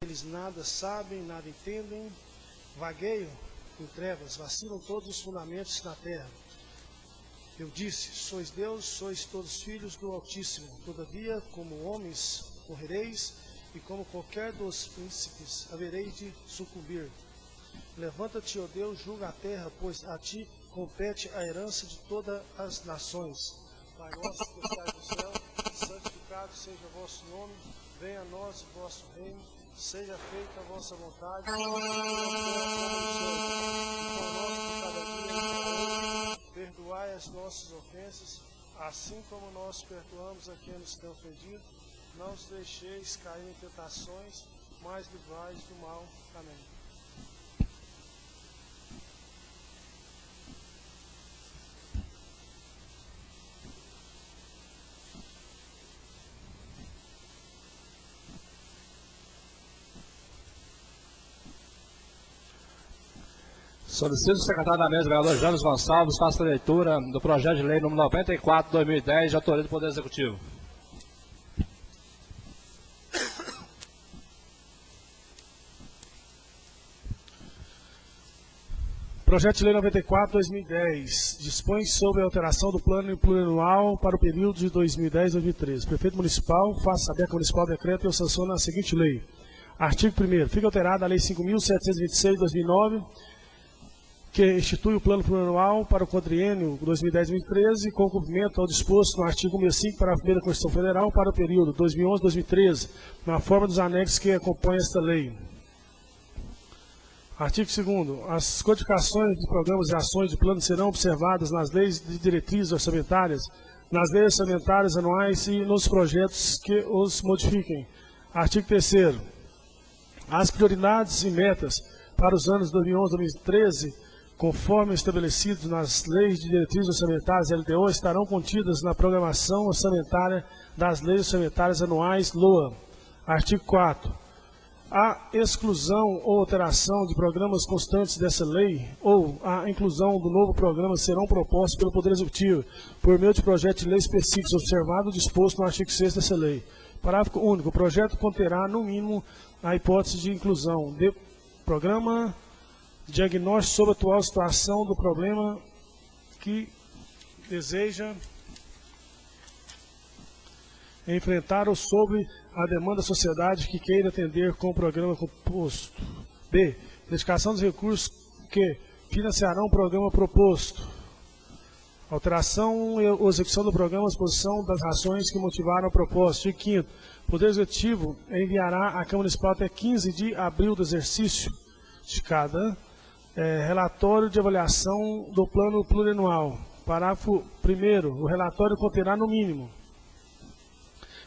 Eles nada sabem, nada entendem, vagueiam em trevas, vacilam todos os fundamentos na terra. Eu disse, sois Deus, sois todos filhos do Altíssimo. Todavia, como homens, morrereis, e como qualquer dos príncipes, havereis de sucumbir. Levanta-te, ó Deus, julga a terra, pois a ti compete a herança de todas as nações. Pai nosso que estais no céu, santificado seja o vosso nome, venha a nós o vosso reino, seja feita a vossa vontade, como na terra como no céu. E conosco cada dia hoje, perdoai as nossas ofensas, assim como nós perdoamos a quem nos tem ofendido. Não os deixeis cair em tentações, mas livrai do mal. Amém. Solicito o secretário da mesa, vereador James Gonçalves, faça a leitura do projeto de lei número 94/2010, de autoria do Poder Executivo. Projeto de Lei 94/2010 dispõe sobre a alteração do plano plurianual para o período de 2010-2013. Prefeito Municipal faz saber que o Municipal decreta e sanciona a seguinte lei. Artigo 1º. Fica alterada a Lei 5.726 de 2009, que institui o plano plurianual para o quadriênio 2010-2013, com cumprimento ao disposto no artigo 165, parágrafo 1º da Constituição Federal, para o período 2011-2013, na forma dos anexos que acompanham esta lei. Artigo 2º. As codificações de programas e ações de plano serão observadas nas leis de diretrizes orçamentárias, nas leis orçamentárias anuais e nos projetos que os modifiquem. Artigo 3º. As prioridades e metas para os anos 2011 e 2013, conforme estabelecidos nas leis de diretrizes orçamentárias LDO, estarão contidas na programação orçamentária das leis orçamentárias anuais LOA. Artigo 4º. A exclusão ou alteração de programas constantes dessa lei ou a inclusão do novo programa serão propostos pelo Poder Executivo por meio de projeto de lei específicos, observado o disposto no artigo 6º dessa lei. Parágrafo único. O projeto conterá, no mínimo, a hipótese de inclusão de programa, diagnóstico sobre a atual situação do problema que deseja enfrentar ou sobre a demanda da sociedade que queira atender com o programa composto. B. Dedicação dos recursos que financiarão o programa proposto. Alteração ou execução do programa, exposição das razões que motivaram a proposta. E 5º. O Poder Executivo enviará à Câmara Municipal até 15 de abril do exercício de cada relatório de avaliação do plano plurianual. Parágrafo 1º. O relatório conterá, no mínimo,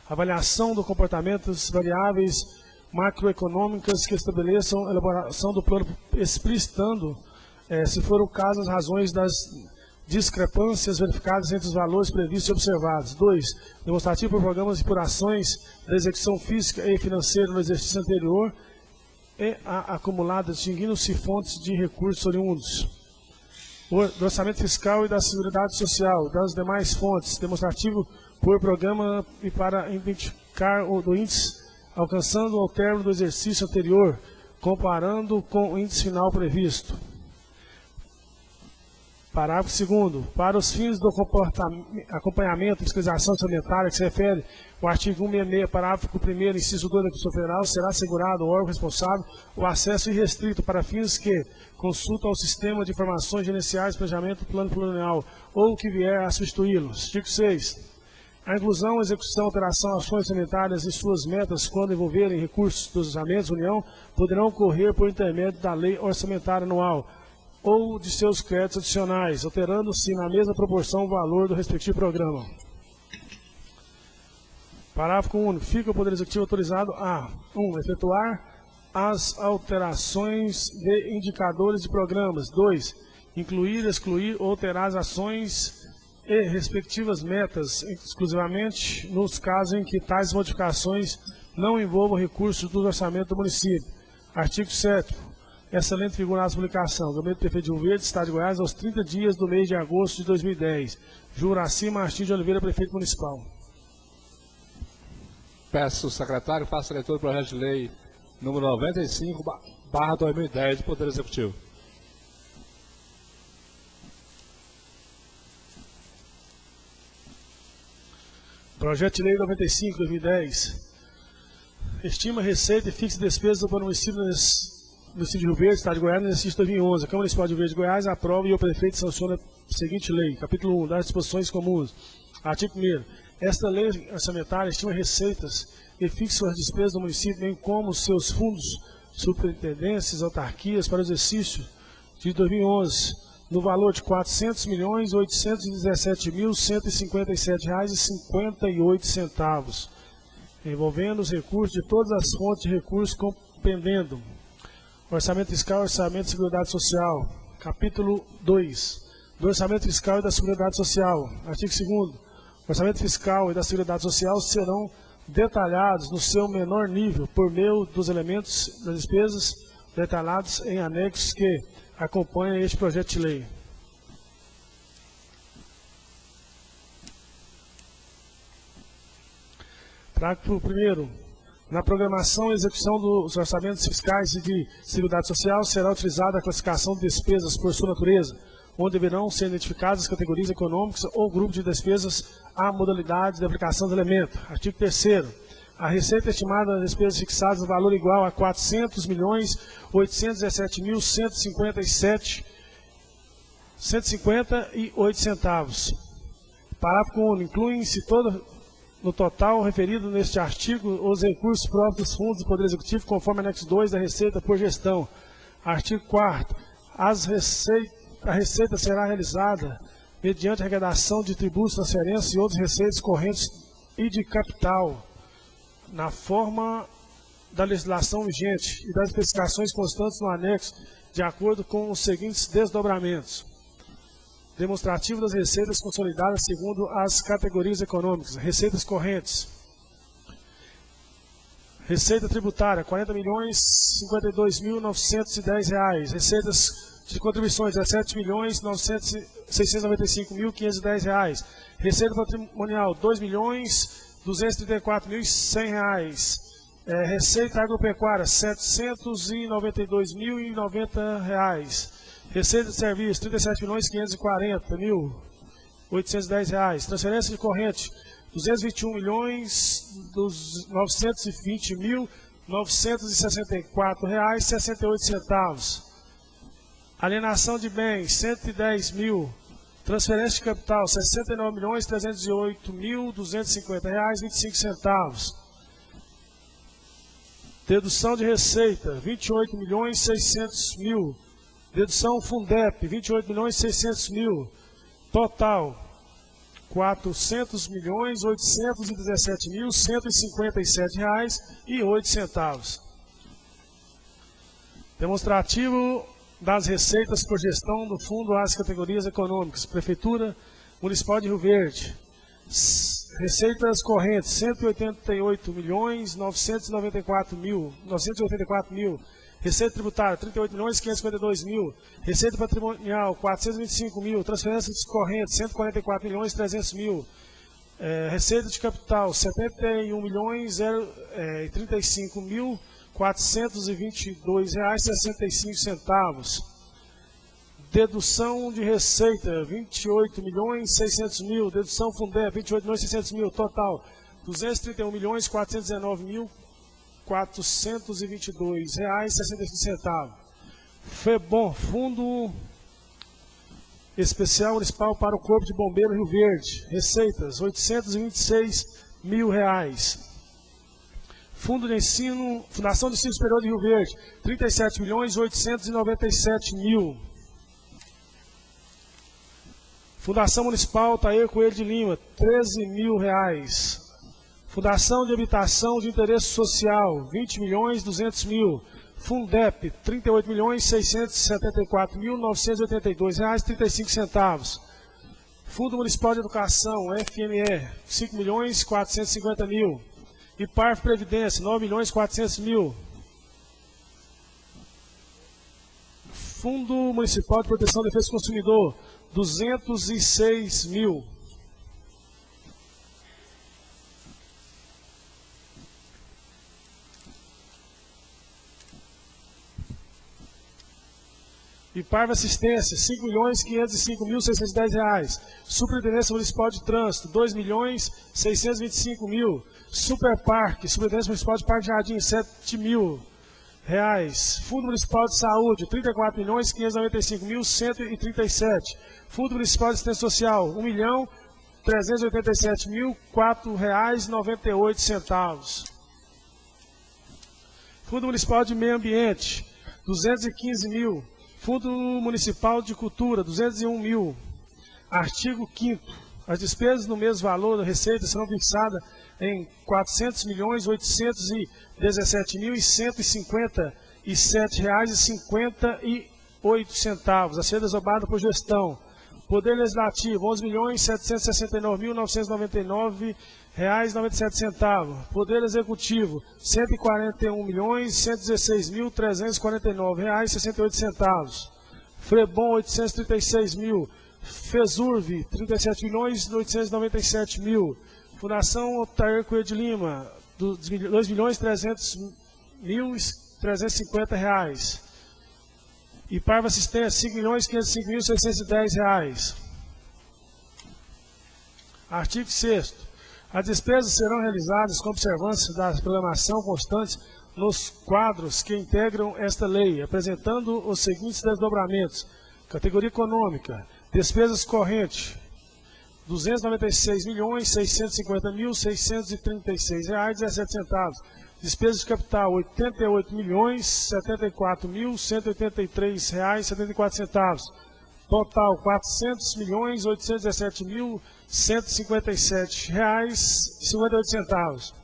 avaliação do comportamento das variáveis macroeconômicas que estabeleçam a elaboração do plano, explicitando, se for o caso, as razões das discrepâncias verificadas entre os valores previstos e observados. 2. Demonstrativo por programas e por ações da execução física e financeira no exercício anterior e a acumulada, distinguindo-se fontes de recursos oriundos do orçamento fiscal e da Seguridade Social, das demais fontes. Demonstrativo por programa e para identificar o do índice alcançando ao término do exercício anterior, comparando com o índice final previsto. Parágrafo 2º. Para os fins do acompanhamento e fiscalização orçamentária que se refere o artigo 166, parágrafo 1º, inciso 2 da Constituição Federal, será assegurado ao órgão responsável o acesso irrestrito para fins que consultam ao sistema de informações gerenciais, planejamento, plano plurianual, ou que vier a substituí-los. Artigo 6. A inclusão, execução, alteração, ações orçamentárias e suas metas, quando envolverem recursos dos orçamentos da União, poderão ocorrer por intermédio da Lei Orçamentária Anual ou de seus créditos adicionais, alterando-se na mesma proporção o valor do respectivo programa. Parágrafo único. Fica o Poder Executivo autorizado a 1. Efetuar as alterações de indicadores de programas. 2. Incluir, excluir ou alterar as ações e respectivas metas, exclusivamente nos casos em que tais modificações não envolvam recursos do orçamento do município. Artigo 7º. Excelente figura na publicação. Gabinete do Prefeito de Rio Verde, Estado de Goiás, aos 30 dias do mês de agosto de 2010. Juraci Martins de Oliveira, Prefeito Municipal. Peço o secretário faça a leitura do projeto de lei número 95/2010 do Poder Executivo. Projeto de Lei 95/2010 estima receita e fixa despesas para o município de Rio Verde, Estado de Goiás, no exercício 2011. A Câmara Municipal de Rio Verde de Goiás aprova e o prefeito sanciona a seguinte lei. Capítulo 1, das disposições comuns. Artigo 1º. Esta lei orçamentária estima receitas e fixa as despesas do município, bem como seus fundos, superintendências, autarquias para o exercício de 2011, no valor de R$ 400.817.157,58, envolvendo os recursos de todas as fontes de recursos compreendendo orçamento fiscal e orçamento de seguridade social. Capítulo 2 do orçamento fiscal e da seguridade social. Artigo 2º. O orçamento fiscal e da seguridade social serão detalhados no seu menor nível por meio dos elementos das despesas detalhados em anexos que acompanham este projeto de lei. Parágrafo 1º. Na programação e execução dos orçamentos fiscais e de seguridade social será utilizada a classificação de despesas por sua natureza, onde deverão ser identificadas as categorias econômicas ou grupos de despesas à modalidade de aplicação do elemento. Artigo 3º. A receita estimada das despesas fixadas no valor igual a R$ 400.817.158. Parágrafo 1º. Incluem-se no total referido neste artigo os recursos próprios dos fundos do Poder Executivo, conforme anexo 2 da Receita por Gestão. Artigo 4º. A receita será realizada mediante arrecadação de tributos, transferências e outras receitas correntes e de capital, na forma da legislação vigente e das especificações constantes no anexo, de acordo com os seguintes desdobramentos. Demonstrativo das receitas consolidadas segundo as categorias econômicas. Receitas correntes. Receita tributária, R$ 40.052.910. Receitas de contribuições, R$ 17.695.510. Receita patrimonial, R$ 2.234.100. Receita agropecuária, R$ 792.090. Receita de serviço, R$ 37.540.810. Transferência de corrente, R$ 221.220.964,68. Alienação de bens, 110.000. Transferência de capital, R$ 69.308.250,25. Dedução de receita, R$ 28.600.000. Dedução Fundep, R$ 28.600.000. Total, R$ 400.817.157,08. Demonstrativo das receitas por gestão do fundo às categorias econômicas. Prefeitura Municipal de Rio Verde. Receitas correntes, R$ 188.994.000. Receita tributária, R$ 38.552.000. Receita patrimonial, R$ 425.000. Transferências correntes, R$ 144.300.000. Receita de capital, R$ 71.035.422,65. Dedução de receita, R$ 28.600.000. Dedução Fundeb, R$ 28.600.000. Total, R$ 231.419.422,65. FEBOM, Fundo Especial Municipal para o Corpo de Bombeiros Rio Verde. Receitas, R$ 826.000. Fundo de Ensino, Fundação de Ensino Superior de Rio Verde, R$ 37.897.000. Fundação Municipal Tair Coelho de Lima, R$ 13.000. Fundação de Habitação de Interesse Social, R$ 20.200.000. Fundep, R$ 38.674.982,35. Fundo Municipal de Educação, FME, R$ 5.450.000. IPARF Previdência, R$ 9.400.000. Fundo Municipal de Proteção e Defesa do Consumidor, R$ 206.000. IPARV Assistência, R$ 5.505.610. Superintendência Municipal de Trânsito, R$ 2.625.000. Superparque, Superintendência Municipal de Parque Jardim, R$ 7.000. Fundo Municipal de Saúde, R$ 34.595.137. Fundo Municipal de Assistência Social, R$ 1.387.004,98. Fundo Municipal de Meio Ambiente, R$ 215.000. Fundo Municipal de Cultura, R$ 201.000. Artigo 5º. As despesas no mesmo valor da receita serão fixadas em R$ 400.817.057,58, a ser desobrada por gestão. Poder Legislativo, R$ 11.769.999,97. Poder Executivo, R$ 141.116.349,68. Frebom, R$ 836.000. FESURV, R$ 37.897.000. Fundação Otair Coelho de Lima, R$ 2.300.350. IPARV Assistência, R$ 5.505.610. Artigo 6º. As despesas serão realizadas com observância da programação constante nos quadros que integram esta lei, apresentando os seguintes desdobramentos. Categoria econômica, despesas correntes, R$ 296.650.636,17. Despesas de capital, R$ 88.074.183,74. Total, R$ 400.817.157,58.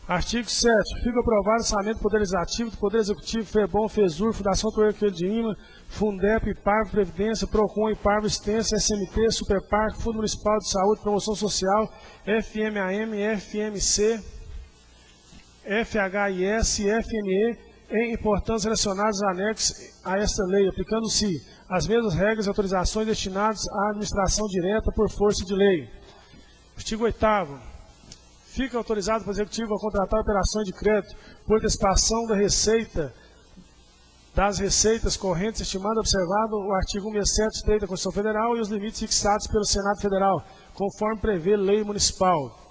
Artigo 7º. Fica aprovado o orçamento do Poder Legislativo, do Poder Executivo, FEBOM, FESUR, Fundação Otair Coelho de Lima, Fundep, IPARV, Previdência, PROCON, IPARV, Assistência, SMT, Superparque, Fundo Municipal de Saúde e Promoção Social, FMAM, FMC, FHIS e FME, em importâncias relacionadas a anexos a esta lei, aplicando-se as mesmas regras e autorizações destinadas à administração direta por força de lei. Artigo 8º. Fica autorizado para o Executivo a contratar operações de crédito por antecipação da receita, das receitas correntes, estimado observado o artigo 167 da Constituição Federal e os limites fixados pelo Senado Federal, conforme prevê lei municipal.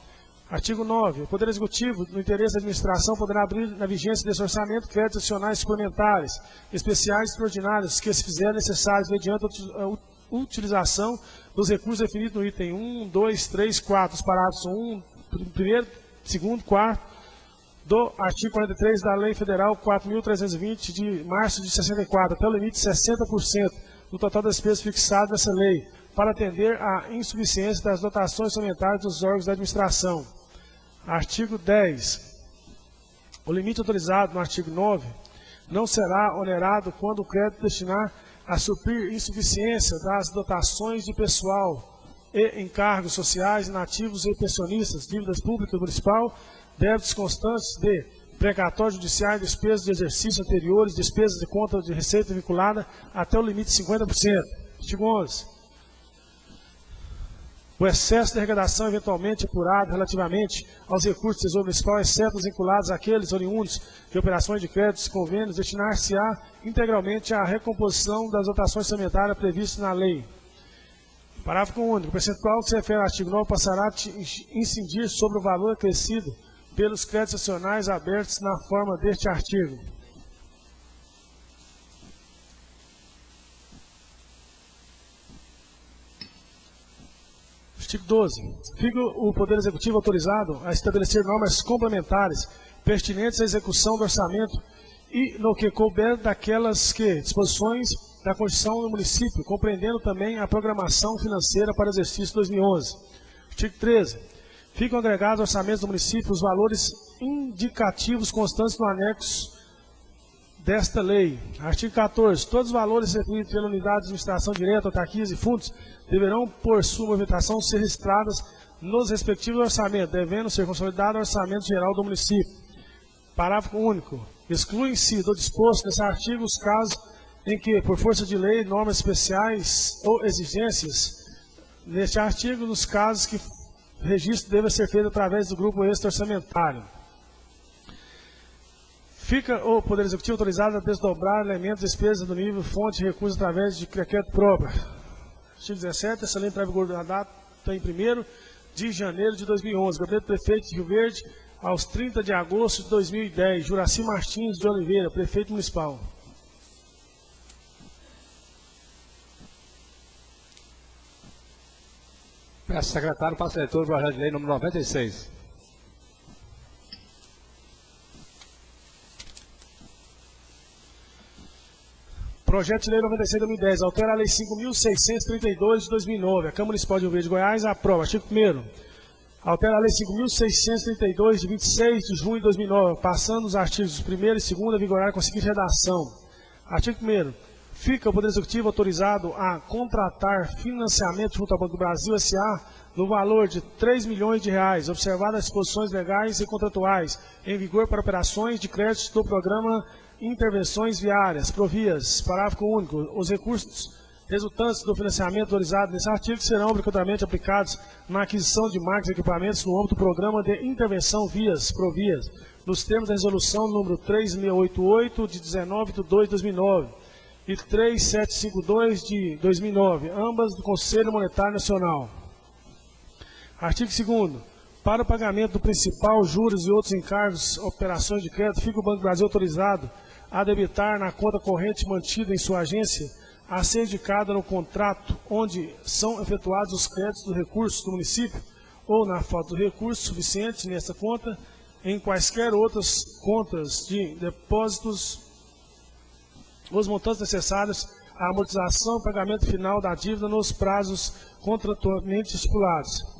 Artigo 9. O Poder Executivo, no interesse da administração, poderá abrir na vigência desse orçamento créditos adicionais suplementares, especiais e extraordinários, que se fizerem necessários mediante a utilização dos recursos definidos no item 1, 2, 3, 4, os parágrafos 1, 1º, 2º, 4º, do artigo 43 da Lei Federal 4.320, de março de 64, até o limite de 60% do total das despesas fixadas nessa lei, para atender à insuficiência das dotações orçamentárias dos órgãos da administração. Artigo 10. O limite autorizado no artigo 9 não será onerado quando o crédito destinar a suprir insuficiência das dotações de pessoal e encargos sociais, inativos e pensionistas, dívidas públicas municipal, débitos constantes de precatório judiciário, despesas de exercício anteriores, despesas de conta de receita vinculada até o limite de 50%. Artigo 11. O excesso de arrecadação eventualmente apurado relativamente aos recursos do Tesouro Municipal, exceto os vinculados àqueles oriundos de operações de créditos e convênios, destinar-se-á integralmente à recomposição das dotações orçamentárias previstas na lei. Parágrafo único. O percentual que se refere ao artigo 9 passará a incidir sobre o valor acrescido pelos créditos adicionais abertos na forma deste artigo. Artigo 12. Fica o Poder Executivo autorizado a estabelecer normas complementares pertinentes à execução do orçamento e, no que couber, daquelas que disposições da Constituição do município, compreendendo também a programação financeira para o exercício 2011. Artigo 13. Ficam agregados aos orçamentos do município os valores indicativos constantes no anexo desta lei. Artigo 14. Todos os valores recebidos pela unidade de administração direta, autarquias e fundos deverão, por sua movimentação, ser registradas nos respectivos orçamentos, devendo ser consolidado o orçamento geral do município. Parágrafo único. Excluem-se do disposto nesse artigo os casos em que, por força de lei, normas especiais ou exigências, neste artigo, nos casos que o registro deva ser feito através do grupo extra-orçamentário. Fica o Poder Executivo autorizado a desdobrar elementos, despesas do nível, fonte e recursos através de decreto próprio. Artigo 17, essa lei entra em vigor na data em 1º de janeiro de 2011. Gabinete do Prefeito de Rio Verde, aos 30 de agosto de 2010. Juraci Martins de Oliveira, Prefeito Municipal. Peço secretário para a leitura do projeto de lei número 96. Projeto de Lei 96 de 2010, altera a Lei 5.632 de 2009. A Câmara Municipal de Rio Verde, Goiás, aprova. Artigo 1º. Altera a Lei 5.632 de 26 de junho de 2009, passando os artigos 1º e 2º a vigorar com a seguinte redação. Artigo 1º. Fica o Poder Executivo autorizado a contratar financiamento junto ao Banco do Brasil S.A. no valor de R$ 3 milhões, observadas as disposições legais e contratuais em vigor para operações de crédito do Programa Intervenções Viárias, Provias. Parágrafo único. Os recursos resultantes do financiamento autorizado nesse artigo serão obrigatoriamente aplicados na aquisição de máquinas e equipamentos no âmbito do Programa de Intervenção Vias, Provias, nos termos da Resolução número 3688 de 19 de 2 de 2009 e 3752 de 2009, ambas do Conselho Monetário Nacional. Artigo 2º. Para o pagamento do principal, juros e outros encargos, operações de crédito, fica o Banco do Brasil autorizado a debitar na conta corrente mantida em sua agência, a ser indicada no contrato onde são efetuados os créditos dos recursos do município, ou na falta do recurso suficiente nessa conta, em quaisquer outras contas de depósitos, os montantes necessários à amortização e pagamento final da dívida nos prazos contratualmente estipulados.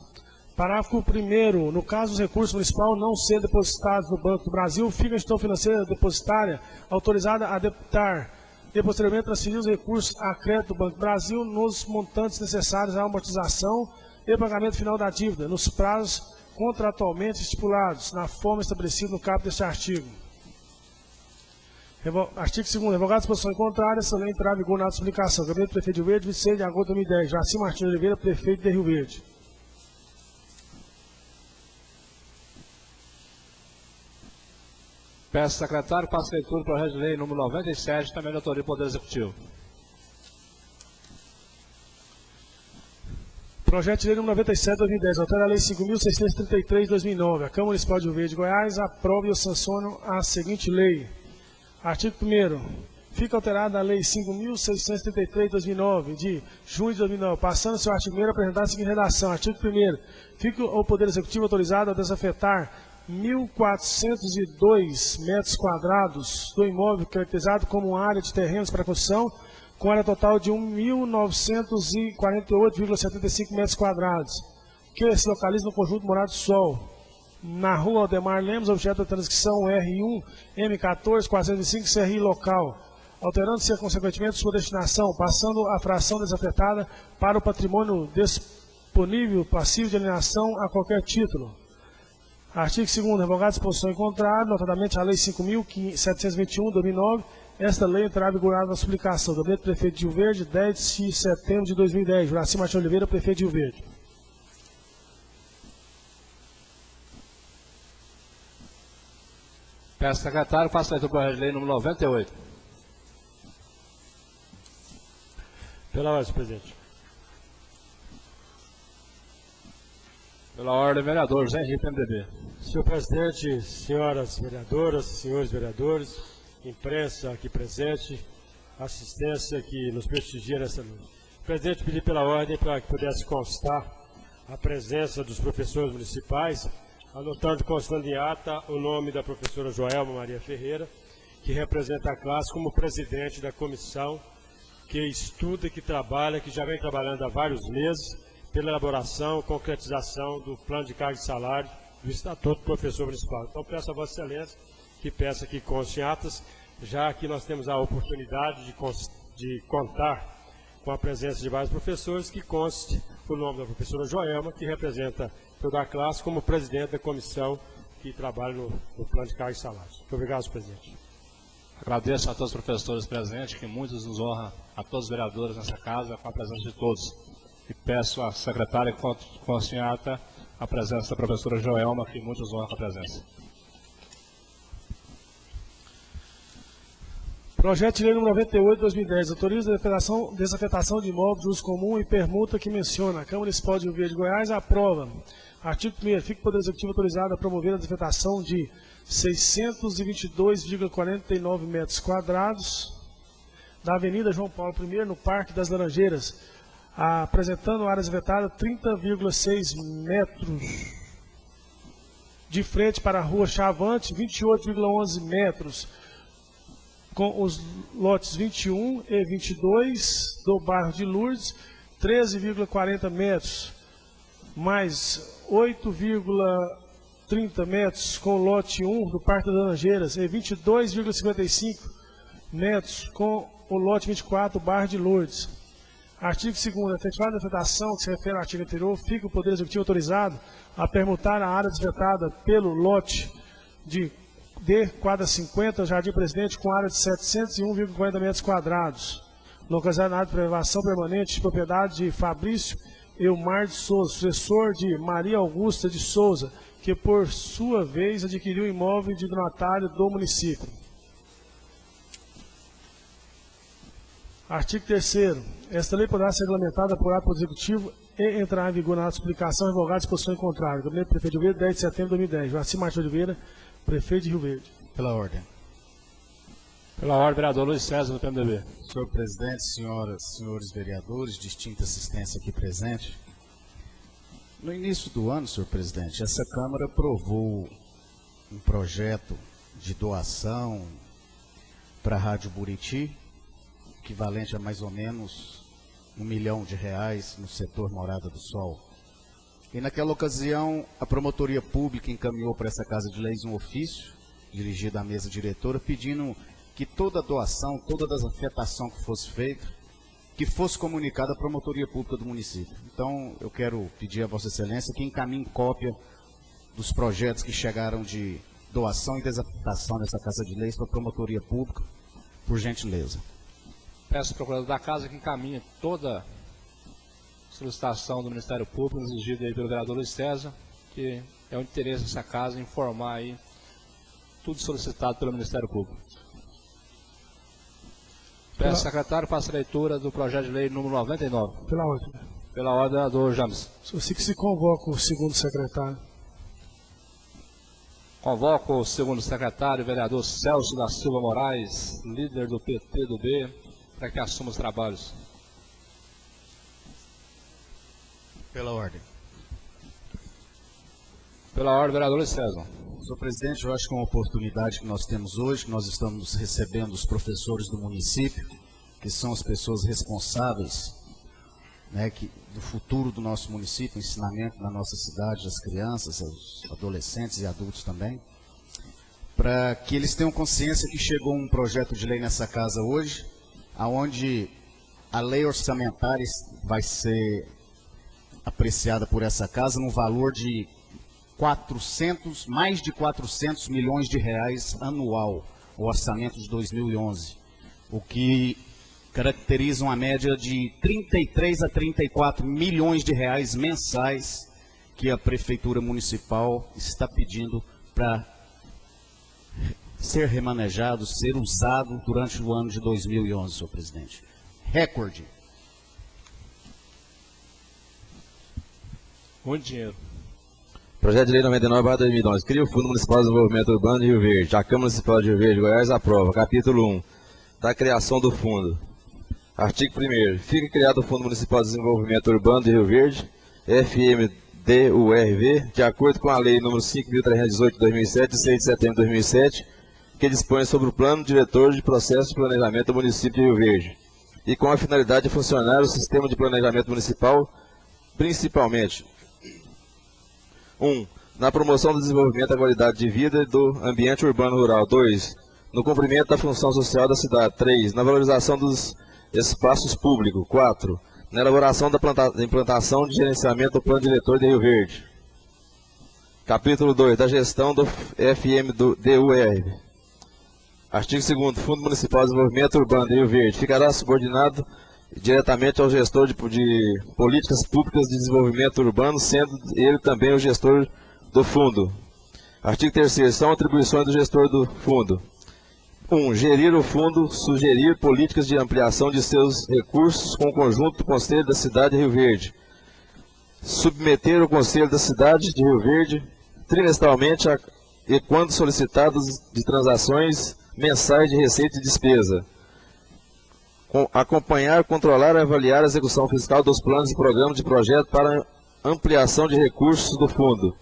Parágrafo 1º. No caso dos recursos municipais não serem depositados no Banco do Brasil, fica a instituição financeira depositária autorizada a debitar e posteriormente transferir os recursos a crédito do Banco do Brasil nos montantes necessários à amortização e pagamento final da dívida, nos prazos contratualmente estipulados, na forma estabelecida no caput deste artigo. Artigo 2º. Revogada a disposição contrária, essa lei entrará em vigor na publicação. Gabinete do Prefeito de Rio Verde, 26 de agosto de 2010. Juraci Martins de Oliveira, Prefeito de Rio Verde. Peço secretário para a leitura do projeto de lei número 97, também de autoria do Poder Executivo. Projeto de lei número 97 de 2010, altera a Lei 5.633 de 2009. A Câmara Municipal de Rio Verde, Goiás, aprova e eu sanciono a seguinte lei. Artigo 1º. Fica alterada a Lei 5.633 de 2009, de junho de 2009, passando seu artigo 1º a apresentar a seguinte redação. Artigo 1º. Fica o Poder Executivo autorizado a desafetar 1.402 metros quadrados do imóvel caracterizado como área de terrenos para construção, com área total de 1.948,75 metros quadrados, que se localiza no conjunto Morado do Sol, na rua Aldemar Lemos, objeto da transcrição R1, M14, 405, CRI local, alterando-se consequentemente sua destinação, passando a fração desafetada para o patrimônio disponível passivo de alienação a qualquer título. Artigo 2º. Revogada a disposição em contrário, notadamente a Lei 5.721 de 2009, esta lei entrará em vigor na publicação. Gabinete do Prefeito de Rio Verde, 10 de setembro de 2010. Juraci Martins de Oliveira, Prefeito de Rio Verde. Peço secretário, faça a leitura do projeto de lei número 98. Pela ordem, presidente. Pela ordem, vereador José Henrique, MDB. Senhor presidente, senhoras vereadoras, senhores vereadores, imprensa aqui presente, assistência que nos prestigia nessa noite. O presidente pediu pela ordem para que pudesse constar a presença dos professores municipais, anotando, constando em ata, o nome da professora Joelma Maria Ferreira, que representa a classe como presidente da comissão que estuda e que trabalha, que já vem trabalhando há vários meses, pela elaboração e concretização do plano de carga e salário do Estatuto do Professor Municipal. Então, peço a Vossa Excelência que peça que conste em atas, já que nós temos a oportunidade de contar com a presença de vários professores, que conste o nome da professora Joelma, que representa toda a classe, como presidente da comissão que trabalha no plano de carga e salário. Muito obrigado, senhor presidente. Agradeço a todos os professores presentes, que muitos nos honram, a todos os vereadores nessa casa, com a presença de todos. E peço à secretária que conste em ata a presença da professora Joelma, que muitos honram com a presença. Projeto de lei número 98 de 2010, autoriza a desafetação de imóveis de uso comum e permuta que menciona. A Câmara Municipal de Rio Verde, Goiás, aprova. Artigo 1º, fica o Poder Executivo autorizado a promover a desafetação de 622,49 metros quadrados da Avenida João Paulo I, no Parque das Laranjeiras, apresentando área desafetada 30,6 metros de frente para a Rua Chavante, 28,11 metros com os lotes 21 e 22 do bairro de Lourdes, 13,40 metros, mais 8,30 metros com o lote 1 do Parque das Laranjeiras e 22,55 metros com o lote 24 do bairro de Lourdes. Artigo 2º, efetuada a desafetação que se refere ao artigo anterior, fica o Poder Executivo autorizado a permutar a área desafetada pelo lote de D, quadra 50, Jardim Presidente, com área de 701,40 metros quadrados, localizado na área de preservação permanente de propriedade de Fabrício Elmar de Souza, sucessor de Maria Augusta de Souza, que por sua vez adquiriu imóvel de donatário do município. Artigo 3º. Esta lei poderá ser regulamentada por ato do Executivo e entrar em vigor na publicação revogada de disposição em contrário. Gabinete do Prefeito de Rio Verde, 10 de setembro de 2010. Joacim Martins de Oliveira, Prefeito de Rio Verde. Pela ordem. Pela ordem, vereador Luiz César, do PMDB. Senhor presidente, senhoras e senhores vereadores, distinta assistência aqui presente. No início do ano, senhor presidente, essa Câmara aprovou um projeto de doação para a Rádio Buriti, equivalente a mais ou menos R$1 milhão no setor Morada do Sol. E naquela ocasião, a Promotoria Pública encaminhou para essa Casa de Leis um ofício, dirigido à mesa diretora, pedindo que toda doação, toda desafetação que fosse feita, que fosse comunicada à Promotoria Pública do município. Então, eu quero pedir a Vossa Excelência que encaminhe cópia dos projetos que chegaram de doação e desafetação nessa Casa de Leis para a Promotoria Pública, por gentileza. Peço ao procurador da Casa que encaminhe toda solicitação do Ministério Público, exigida aí pelo vereador Luiz César, que é o interesse dessa Casa informar aí tudo solicitado pelo Ministério Público. Peço ao secretário faça a leitura do projeto de lei número 99. Pela ordem. Pela ordem, vereador James. Assim que se convoca o segundo secretário. Convoco o segundo secretário, vereador Celso da Silva Moraes, líder do PT do B, para que assuma os trabalhos. Pela ordem. Pela ordem, vereador Luiz César. Senhor presidente, eu acho que é uma oportunidade que nós temos hoje, que nós estamos recebendo os professores do município, que são as pessoas responsáveis, né, do futuro do nosso município, ensinamento na nossa cidade, das crianças, aos adolescentes e adultos também, para que eles tenham consciência que chegou um projeto de lei nessa casa hoje, aonde a lei orçamentária vai ser apreciada por essa casa no valor de mais de 400 milhões de reais anual, o orçamento de 2011, o que caracteriza uma média de 33 a 34 milhões de reais mensais que a Prefeitura Municipal está pedindo para ser remanejado, ser usado durante o ano de 2011, senhor presidente. Recorde. Muito dinheiro. Projeto de Lei 99/2011. Cria o Fundo Municipal de Desenvolvimento Urbano de Rio Verde. A Câmara Municipal de Rio Verde, Goiás, aprova. Capítulo 1. Da criação do fundo. Artigo 1º. Fica criado o Fundo Municipal de Desenvolvimento Urbano de Rio Verde, FMDURV, de acordo com a Lei nº 5.318 de 2007, de 6 de setembro de 2007, que dispõe sobre o Plano Diretor de Processo de Planejamento do município de Rio Verde, e com a finalidade de funcionar o sistema de planejamento municipal, principalmente 1. Na promoção do desenvolvimento da qualidade de vida e do ambiente urbano rural. 2. No cumprimento da função social da cidade. 3. Na valorização dos espaços públicos. 4. Na elaboração da implantação de gerenciamento do Plano Diretor de Rio Verde. Capítulo 2. Da gestão do FMDUR. Artigo 2º. Fundo Municipal de Desenvolvimento Urbano de Rio Verde ficará subordinado diretamente ao gestor de políticas públicas de desenvolvimento urbano, sendo ele também o gestor do fundo. Artigo 3º. São atribuições do gestor do fundo: 1. Gerir o fundo, sugerir políticas de ampliação de seus recursos com o conjunto do Conselho da Cidade de Rio Verde. Submeter o Conselho da Cidade de Rio Verde trimestralmente e quando solicitados de transações mensais de receita e despesa. Acompanhar, controlar e avaliar a execução fiscal dos planos e programas de projeto para ampliação de recursos do fundo.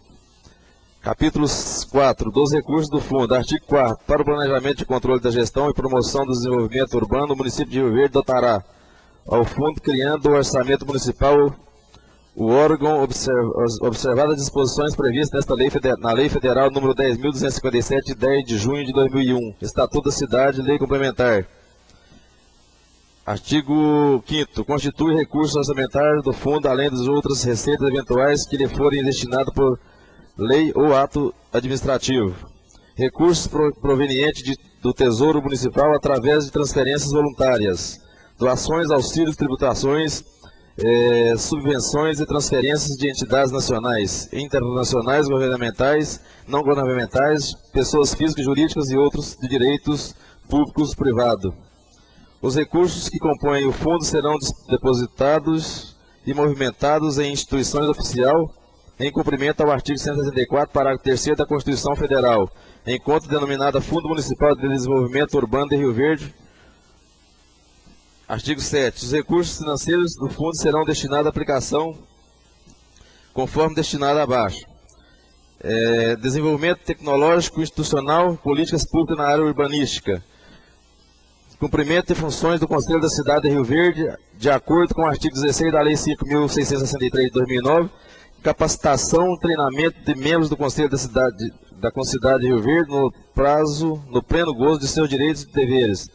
Capítulo 4. Dos recursos do fundo. Artigo 4º. Para o planejamento e controle da gestão e promoção do desenvolvimento urbano, o município de Rio Verde dotará ao fundo, criando o orçamento municipal, o órgão, observadas as disposições previstas na Lei Federal número 10.257, de 10 de junho de 2001, Estatuto da Cidade, Lei Complementar. Artigo 5º. Constitui recursos orçamentários do fundo, além das outras receitas eventuais que lhe forem destinadas por lei ou ato administrativo. Recursos provenientes do Tesouro Municipal através de transferências voluntárias, doações, auxílios, tributações, subvenções e transferências de entidades nacionais, internacionais, governamentais, não governamentais, pessoas físicas e jurídicas e outros de direitos públicos privados. Os recursos que compõem o fundo serão depositados e movimentados em instituições oficiais em cumprimento ao artigo 164, parágrafo 3º da Constituição Federal, em conta denominada Fundo Municipal de Desenvolvimento Urbano de Rio Verde. Artigo 7. Os recursos financeiros do fundo serão destinados à aplicação conforme destinado abaixo. Desenvolvimento tecnológico, institucional, políticas públicas na área urbanística. Cumprimento de funções do Conselho da Cidade de Rio Verde, de acordo com o artigo 16 da Lei 5.663 de 2009, capacitação e treinamento de membros do Conselho da Cidade de Rio Verde no pleno gozo de seus direitos e deveres.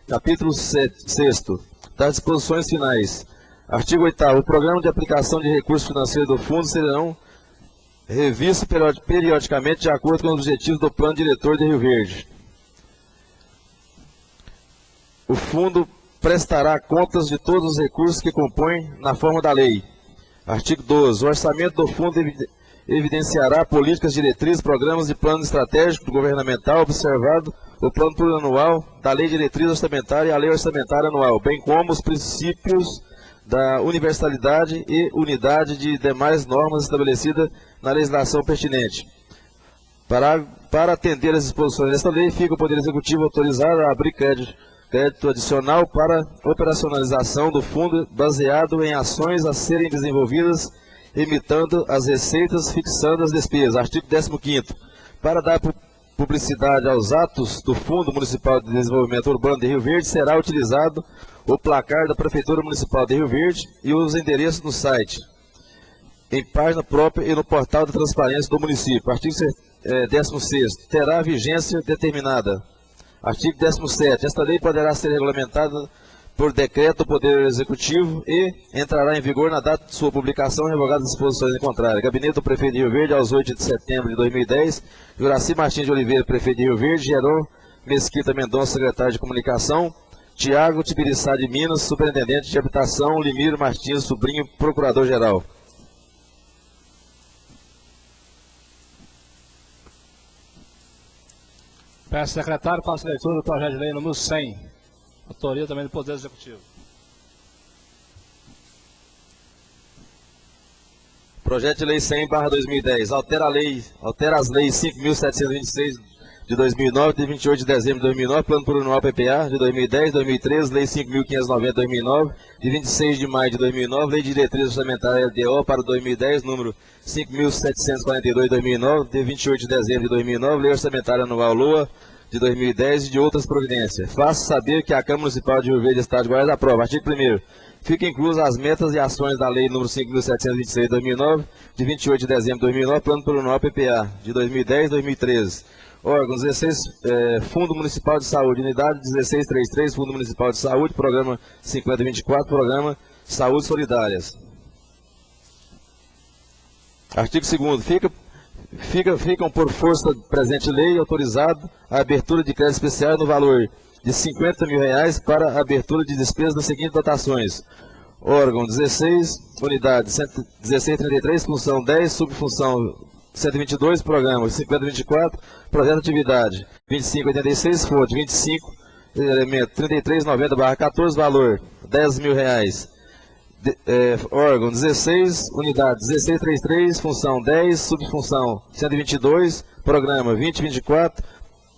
Capítulo 6º. Das disposições finais. Artigo 8º. O programa de aplicação de recursos financeiros do fundo serão revistos periodicamente de acordo com os objetivos do Plano Diretor de Rio Verde. O fundo prestará contas de todos os recursos que compõem na forma da lei. Artigo 12. O orçamento do fundo evidenciará políticas, diretrizes, programas e plano estratégico governamental, observado o plano plurianual da Lei Diretriz Orçamentária e a Lei Orçamentária Anual, bem como os princípios da universalidade e unidade de demais normas estabelecidas na legislação pertinente. Para atender às disposições desta lei, fica o Poder Executivo autorizado a abrir crédito adicional para operacionalização do fundo baseado em ações a serem desenvolvidas, imitando as receitas, fixando as despesas. Artigo 15º. Para dar publicidade aos atos do Fundo Municipal de Desenvolvimento Urbano de Rio Verde, será utilizado o placar da Prefeitura Municipal de Rio Verde e os endereços no site, em página própria e no portal de transparência do município. Artigo 16º. Terá vigência determinada. Artigo 17º. Esta lei poderá ser regulamentada por decreto do Poder Executivo e entrará em vigor na data de sua publicação, revogadas as disposições em contrário. Gabinete do Prefeito de Rio Verde, aos 8 de setembro de 2010. Juraci Martins de Oliveira, Prefeito de Rio Verde. Geron Mesquita Mendonça, Secretário de Comunicação. Tiago Tibiriçá de Minas, Superintendente de Habitação. Limiro Martins Sobrinho, Procurador-Geral. Peço, secretário, faça a leitura do projeto de lei número 100. Autoria também do Poder Executivo. Projeto de Lei 100/2010. Altera as leis 5.726 de 2009, de 28 de dezembro de 2009, Plano Plurianual PPA de 2010, 2013, Lei 5.590 de 2009, de 26 de maio de 2009, Lei de Diretriz Orçamentária LDO para 2010, número 5.742 de 2009, de 28 de dezembro de 2009, Lei Orçamentária Anual LOA de 2010 e de outras providências. Faço saber que a Câmara Municipal de Rio Verde, Estado de Goiás, aprova. Artigo 1º. Fica inclusas as metas e ações da Lei nº 5.726 de 2009, de 28 de dezembro de 2009, Plano Plurianual PPA de 2010 e 2013. Órgãos 16, Fundo Municipal de Saúde, Unidade 1633, Fundo Municipal de Saúde, Programa 5024, Programa Saúde Solidárias. Artigo 2º. Ficam por força da presente lei autorizado a abertura de crédito especial no valor de R$50 mil para a abertura de despesas das seguintes dotações. Órgão 16, unidade 1633, função 10, subfunção 122, programa 5024, projeto de atividade 2586, fonte 25, elemento 3390/14, valor R$10.000. Órgão 16, unidade 1633, função 10, subfunção 122, programa 2024,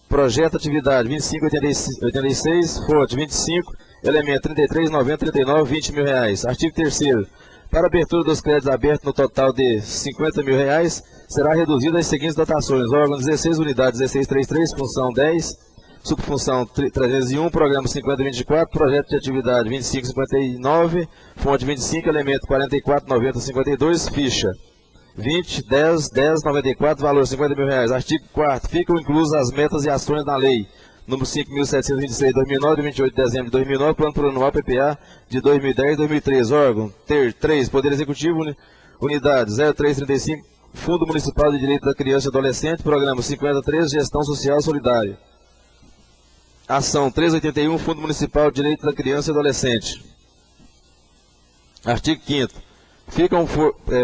projeto atividade 2586, fonte 25, elemento 339039, R$20.000. Artigo 3º. Para abertura dos créditos abertos no total de R$50.000, será reduzida as seguintes dotações: órgão 16, unidade 1633, função 10, subfunção 301, programa 5024, projeto de atividade 2559, fonte 25, elemento 449052, ficha 20, 10, 10, 94, valor R$50.000. Artigo 4º. Ficam inclusas as metas e ações na lei número 5.726 de 2009, de 28 de dezembro de 2009, plano plurianual PPA de 2010 e 2013. Órgão 3, Poder Executivo, unidade 0335, Fundo Municipal de Direito da Criança e Adolescente, programa 5013, Gestão Social Solidária. Ação 381, Fundo Municipal de Direito da Criança e Adolescente. Artigo 5º. Ficam,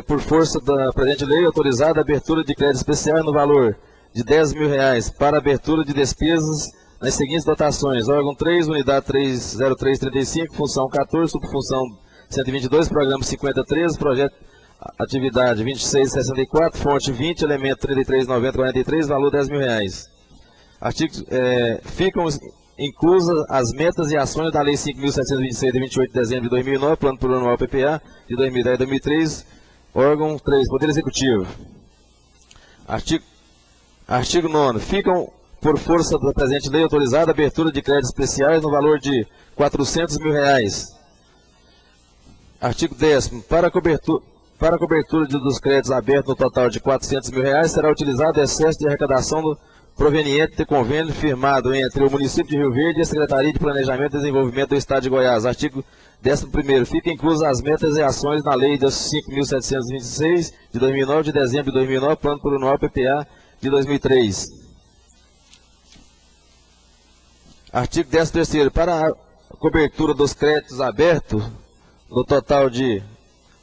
por força da presente lei, autorizada a abertura de créditos especiais no valor de R$10.000 para abertura de despesas nas seguintes dotações: órgão 3, unidade 30335, função 14, subfunção 122, programa 5013, projeto atividade 2664, fonte 20, elemento 339043, valor R$10.000. Artigo, ficam inclusas as metas e ações da Lei 5.726 de 28 de dezembro de 2009, Plano Plurianual PPA de 2010 e 2013, órgão 3, Poder Executivo. Artigo 9º. Ficam, por força da presente lei, autorizada a abertura de créditos especiais no valor de R$400.000. Artigo 10º. Para a cobertura dos créditos abertos no total de R$400.000, será utilizado o excesso de arrecadação proveniente de convênio firmado entre o município de Rio Verde e a Secretaria de Planejamento e Desenvolvimento do Estado de Goiás. Artigo 11º. Fica inclusas as metas e ações na Lei 5.726 de 2009, de dezembro de 2009, Plano Plurianual PPA de 2003. Artigo 13º. Para a cobertura dos créditos abertos, no total de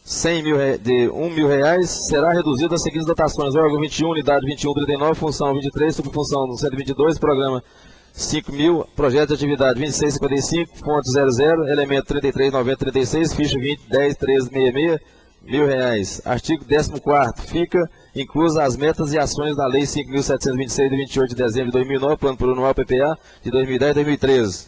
R$1.000, será reduzida as seguintes dotações: órgão 21, unidade 2139, função 23, subfunção 122, programa 5.000, projeto de atividade 2655, fonte 00, elemento 339036, ficha 20, 10, 1366, R$1.000. Artigo 14º. Fica inclusa as metas e ações da Lei 5.726 de 28 de dezembro de 2009, Plano Plurianual PPA de 2010 e 2013.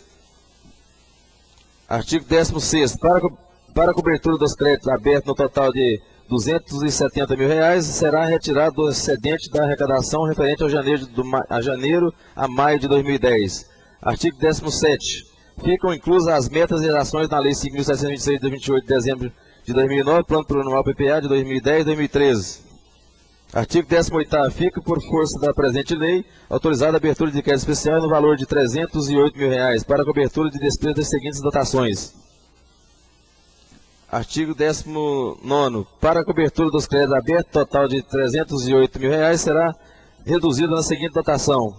Artigo 16º. Para a cobertura dos créditos abertos no total de R$270.000, será retirado do excedente da arrecadação referente a janeiro a maio de 2010. Artigo 17º. Ficam inclusas as metas e ações na Lei 5.726 de 28 de dezembro de 2009, Plano Plurianual PPA de 2010 e 2013. Artigo 18º. Fica, por força da presente lei, autorizada a abertura de crédito especial no valor de R$308.000 para a cobertura de despesas das seguintes dotações. Artigo 19º. Para a cobertura dos créditos abertos, total de R$308.000 será reduzida na seguinte dotação: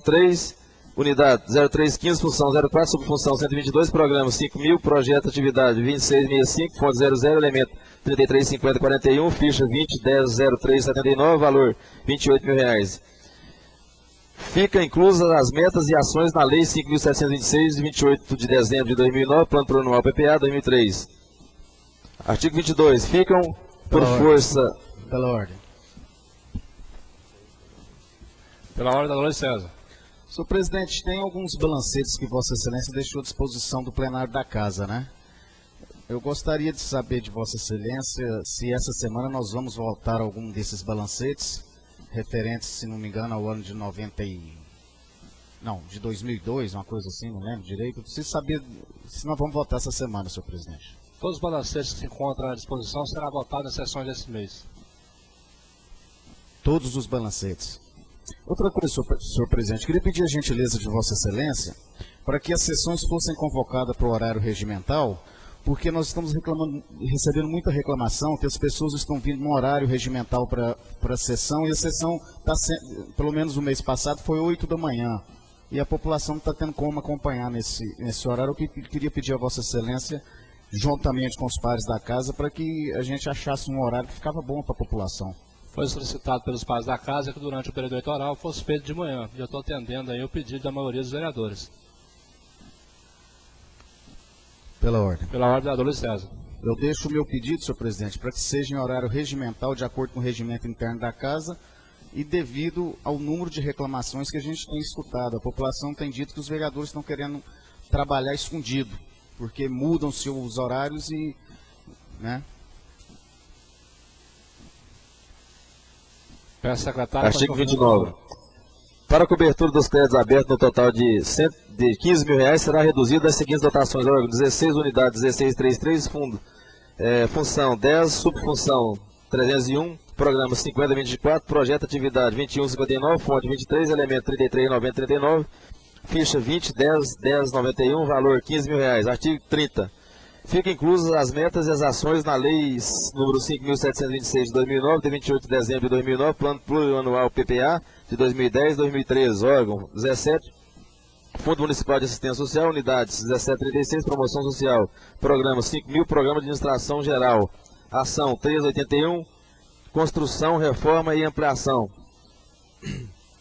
03, unidade 0315, função 04, subfunção 122, programa 5.000, projeto atividade 2665, fonte 00, elemento 335041, ficha 20, 10, 0379, valor R$28.000. Fica inclusas as metas e ações na Lei 5.726, de 28 de dezembro de 2009, Plano Plurianual PPA 2003. Artigo 22. Ficam por força... Pela ordem. Pela ordem da Lei César. Senhor presidente, tem alguns balancetes que Vossa Excelência deixou à disposição do plenário da Casa, né? Eu gostaria de saber de Vossa Excelência se essa semana nós vamos voltar a algum desses balancetes, referentes, se não me engano, ao ano de 2002, uma coisa assim, não lembro direito. Eu preciso saber se nós vamos votar essa semana, senhor presidente. Todos os balancetes que se encontram à disposição serão votados nas sessões desse mês. Todos os balancetes. Outra coisa, senhor presidente, queria pedir a gentileza de Vossa Excelência para que as sessões fossem convocadas para o horário regimental, porque nós estamos recebendo muita reclamação que as pessoas estão vindo no horário regimental para a sessão, e a sessão, pelo menos o mês passado, foi 8 da manhã. E a população não está tendo como acompanhar nesse horário. Eu queria pedir a Vossa Excelência, juntamente com os pares da casa, para que a gente achasse um horário que ficava bom para a população. Foi solicitado pelos pais da casa que durante o período eleitoral fosse feito de manhã. E eu estou atendendo aí o pedido da maioria dos vereadores. Pela ordem. Pela ordem, vereador Luiz César. Eu deixo o meu pedido, senhor presidente, para que seja em horário regimental, de acordo com o regimento interno da casa, e devido ao número de reclamações que a gente tem escutado. A população tem dito que os vereadores estão querendo trabalhar escondido, porque mudam-se os horários e... né? Peço, secretário. Artigo 29. Para a cobertura dos créditos abertos no total de R$15 mil, será reduzido as seguintes dotações: órgão 16 unidades 1633, fundo, função 10, subfunção 301, programa 5024, projeto atividade 2159, fonte 23, elemento 339039, ficha 20101091, valor R$15 mil. Artigo 30. Ficam inclusas as metas e as ações na Lei número 5.726 de 2009, de 28 de dezembro de 2009, Plano Plurianual PPA de 2010-2013, órgão 17, Fundo Municipal de Assistência Social, unidades 1736, Promoção Social, programa 5.000, Programa de Administração Geral, ação 381, Construção, Reforma e Ampliação.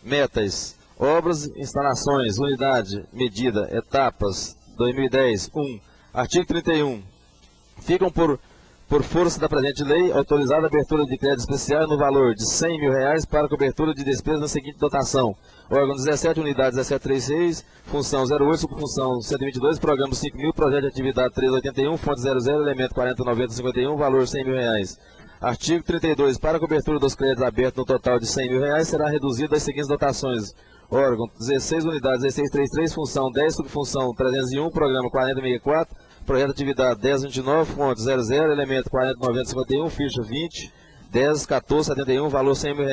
Metas, obras, instalações, unidade, medida, etapas, 2010, 1. Artigo 31. Ficam por força da presente lei, autorizada a abertura de crédito especial no valor de R$100 mil para cobertura de despesas na seguinte dotação: órgão 17, unidade 1736, função 08, subfunção 122, programa 5.000, projeto de atividade 381, fonte 00, elemento 409051, valor R$100 mil. Artigo 32. Para a cobertura dos créditos abertos no total de R$100 mil, será reduzido as seguintes dotações: órgão 16 unidades 1633, função 10, subfunção 301, programa 4064, projeto de atividade 1029, fonte 00, elemento 409051, ficha 20, 101471, valor R$100 mil.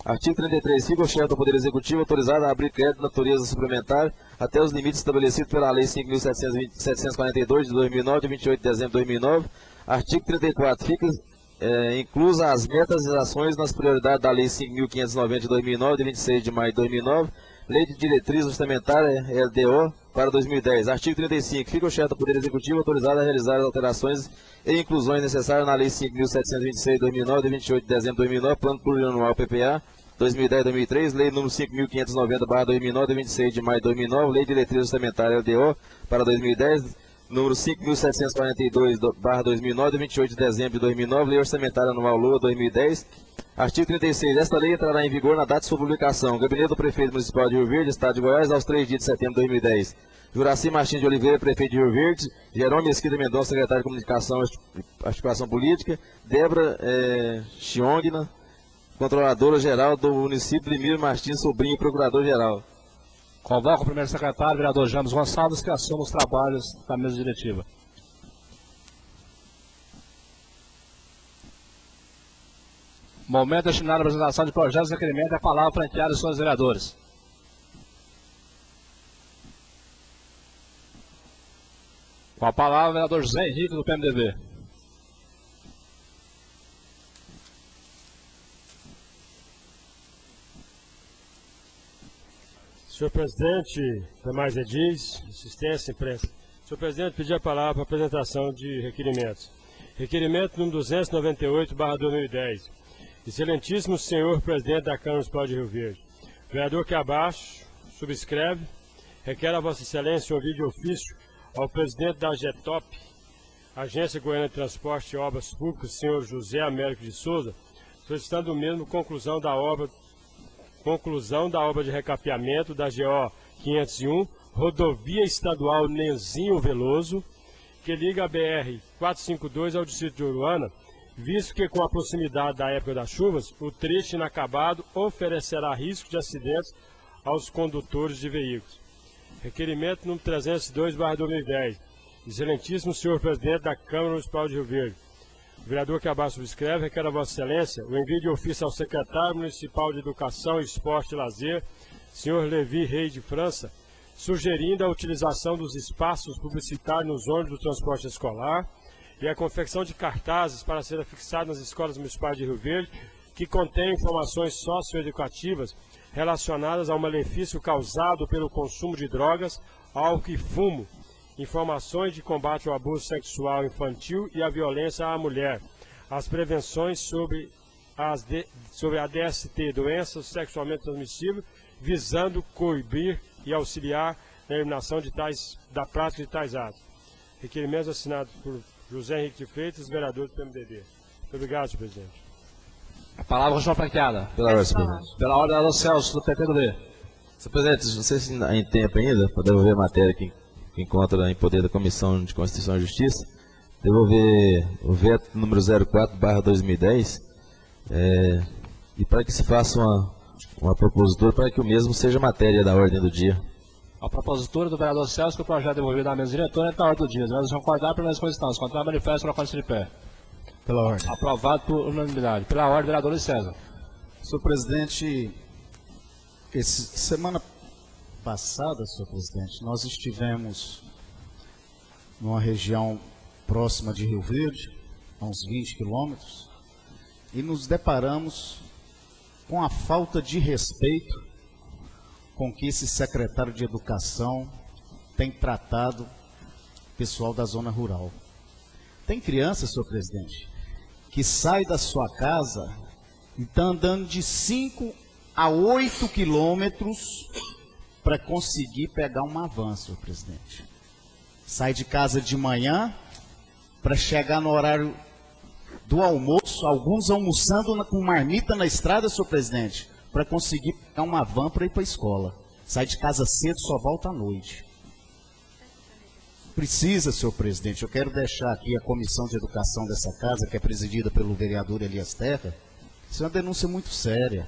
Artigo 33. Fica o chefe do Poder Executivo autorizado a abrir crédito de natureza suplementar até os limites estabelecidos pela Lei 5.742 de 2009, de 28 de dezembro de 2009. Artigo 34. Fica inclusa as metas e ações nas prioridades da Lei 5.590 de 2009, de 26 de maio de 2009, Lei de Diretriz Orçamentária, LDO, para 2010. Artigo 35. Fica o chefe do Poder Executivo autorizado a realizar as alterações e inclusões necessárias na Lei 5.726 de 2009, de 28 de dezembro de 2009, Plano Plurianual PPA, 2010-2003, Lei número 5.590/2009, de 26 de maio de 2009, Lei de Diretriz Orçamentária, LDO, para 2010, número 5.742/2009, de 28 de dezembro de 2009, Lei Orçamentária Anual LOA 2010. Artigo 36. Esta lei entrará em vigor na data de sua publicação. Gabinete do Prefeito Municipal de Rio Verde, Estado de Goiás, aos 3 dias de setembro de 2010. Juraci Martins de Oliveira, Prefeito de Rio Verde. Jerônimo Mesquita Mendonça, Secretário de Comunicação e Articulação Política. Débora Chiongna, Controladora Geral do município. Limir Martins Sobrinho, Procurador-Geral. Convoco o primeiro secretário, vereador James Gonçalves, que assuma os trabalhos da mesa diretiva. Momento destinado à apresentação de projetos de requerimento, a palavra franqueada aos senhores vereadores. Com a palavra, o vereador José Henrique, do PMDB. Senhor presidente, demais edis, assistência, imprensa. Senhor presidente, pedi a palavra para a apresentação de requerimentos. Requerimento número 298/2010. Excelentíssimo senhor presidente da Câmara Municipal de Rio Verde, vereador que abaixo subscreve, requer a vossa excelência um vídeo ofício ao presidente da AGETOP, Agência Goiana de Transporte e Obras Públicas, senhor José Américo de Souza, solicitando o mesmo conclusão da obra de recapeamento da GO 501, rodovia estadual Nenzinho Veloso, que liga a BR 452 ao distrito de Uruana, visto que com a proximidade da época das chuvas, o trecho inacabado oferecerá risco de acidentes aos condutores de veículos. Requerimento número 302/2010. Excelentíssimo senhor presidente da Câmara Municipal de Rio Verde, o vereador que abaixo subscreve, requer a vossa excelência o envio de ofício ao secretário municipal de Educação, Esporte e Lazer, senhor Levi Rei de França, sugerindo a utilização dos espaços publicitários nos ônibus do transporte escolar e a confecção de cartazes para serem fixados nas escolas municipais de Rio Verde, que contêm informações socioeducativas relacionadas ao malefício causado pelo consumo de drogas, álcool e fumo, informações de combate ao abuso sexual infantil e à violência à mulher, as prevenções sobre sobre a DST, doenças sexualmente transmissíveis, visando coibir e auxiliar na eliminação da prática de tais atos. Requerimentos assinados por José Henrique de Freitas, vereador do PMDB. Muito obrigado, senhor presidente. A palavra continua franqueada. Pela ordem, senhor presidente. Pela ordem, vereador Celso, do PP do B. Senhor presidente, não sei se em tempo ainda, para devolver a matéria que encontra em poder da Comissão de Constituição e Justiça, devolver o veto número 04/2010, e para que se faça uma propositura para que o mesmo seja matéria da ordem do dia. A propositura do vereador Celso que o projeto devolvido à mesa diretora está na ordem do dia. Os vereadores vão concordar pela mesma condição. Se contrário, manifesto pela condição de pé. Pela ordem. Aprovado por unanimidade. Pela ordem, vereador Luiz César. Senhor presidente, semana passada, senhor presidente, nós estivemos numa região próxima de Rio Verde, a uns 20 quilômetros, e nos deparamos com a falta de respeito com que esse secretário de Educação tem tratado o pessoal da zona rural. Tem criança, senhor presidente, que sai da sua casa e está andando de 5 a 8 quilômetros para conseguir pegar uma van, senhor presidente. Sai de casa de manhã para chegar no horário do almoço, alguns almoçando com marmita na estrada, senhor presidente, para conseguir pegar uma van para ir para a escola. Sai de casa cedo, só volta à noite. Precisa, senhor presidente, eu quero deixar aqui a Comissão de Educação dessa casa, que é presidida pelo vereador Elias Terra, isso é uma denúncia muito séria.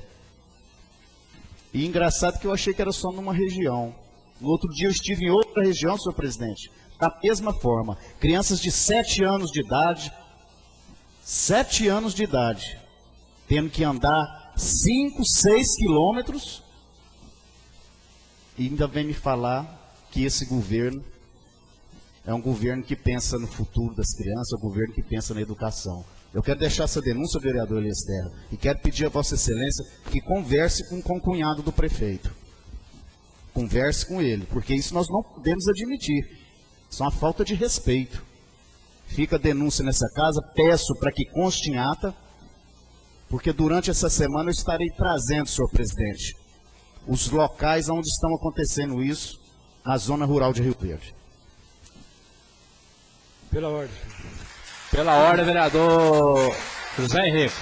E engraçado que eu achei que era só numa região. No outro dia eu estive em outra região, senhor presidente, da mesma forma. Crianças de 7 anos de idade, tendo que andar 5, 6 quilômetros, e ainda vem me falar que esse governo é um governo que pensa no futuro das crianças, é um governo que pensa na educação. Eu quero deixar essa denúncia, vereador Elias Terra, e quero pedir a Vossa Excelência que converse com o cunhado do prefeito. Converse com ele, porque isso nós não podemos admitir. Isso é uma falta de respeito. Fica a denúncia nessa casa, peço para que conste em ata, porque durante essa semana eu estarei trazendo, senhor presidente, os locais onde estão acontecendo isso, na zona rural de Rio Verde. Pela ordem. Pela ordem, vereador José Henrique.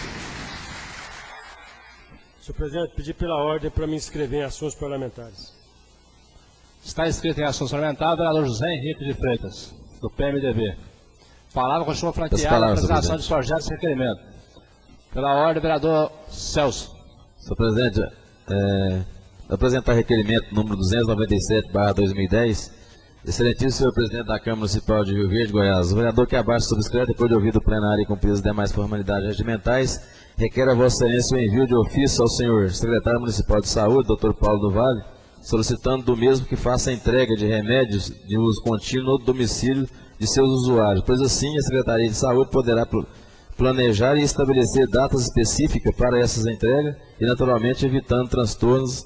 Senhor presidente, pedi pela ordem para me inscrever em ações parlamentares. Está inscrito em ações parlamentares o vereador José Henrique de Freitas, do PMDB. Palavra continua franqueada na apresentação de projetos e requerimento. Pela ordem, vereador Celso. Senhor presidente, apresentar requerimento número 297/2010. Excelentíssimo senhor presidente da Câmara Municipal de Rio Verde, Goiás, o vereador que abaixo subscreve, depois de ouvido o plenário e cumpridas as demais formalidades regimentais, requer a Vossa Excelência o envio de ofício ao senhor secretário municipal de saúde, Dr. Paulo do Vale, solicitando do mesmo que faça a entrega de remédios de uso contínuo no domicílio de seus usuários, pois assim a Secretaria de Saúde poderá planejar e estabelecer datas específicas para essas entregas e, naturalmente, evitando transtornos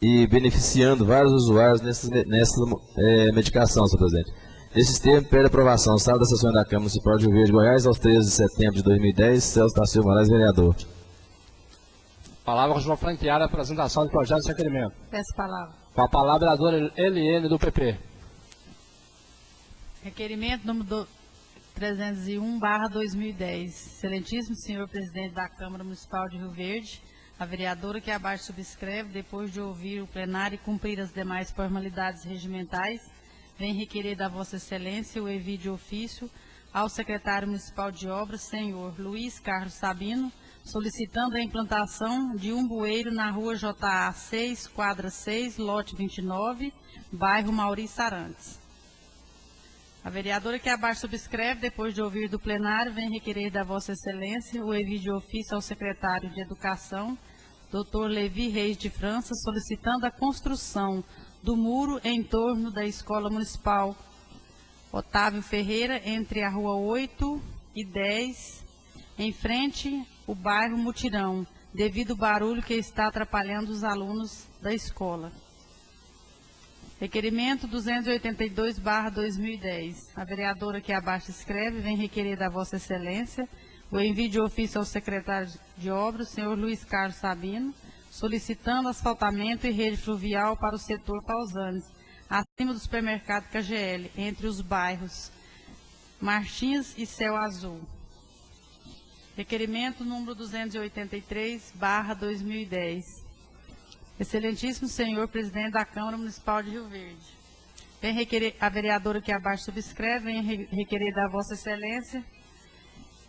e beneficiando vários usuários nessa medicação, senhor presidente. Nesses termos, pede aprovação, sala da sessão da Câmara Municipal de Rio Verde, Goiás, aos 13 de setembro de 2010, Celso da Silva Moraes, vereador. Palavra continua franqueada a apresentação de projetos e requerimento. Peço palavra. Com a palavra, vereador Eliene, do PP. Requerimento número 301/2010. Excelentíssimo senhor presidente da Câmara Municipal de Rio Verde, a vereadora que abaixo subscreve, depois de ouvir o plenário e cumprir as demais formalidades regimentais, vem requerer da Vossa Excelência o envio de ofício ao secretário municipal de obras, senhor Luiz Carlos Sabino, solicitando a implantação de um bueiro na rua JA 6, quadra 6, lote 29, bairro Maurício Arantes. A vereadora que abaixo subscreve, depois de ouvir do plenário, vem requerer da Vossa Excelência o envio de ofício ao secretário de Educação, Dr. Levi Reis de França, solicitando a construção do muro em torno da Escola Municipal Otávio Ferreira, entre a Rua 8 e 10, em frente ao bairro Mutirão, devido ao barulho que está atrapalhando os alunos da escola. Requerimento 282/2010. A vereadora que abaixo escreve vem requerer da Vossa Excelência o envio de ofício ao secretário de Obras, senhor Luiz Carlos Sabino, solicitando asfaltamento e rede fluvial para o setor Pausanes, acima do supermercado KGL, entre os bairros Martins e Céu Azul. Requerimento número 283/2010. Excelentíssimo senhor presidente da Câmara Municipal de Rio Verde. Vem requerer, a vereadora que abaixo subscreve, vem requerer da Vossa Excelência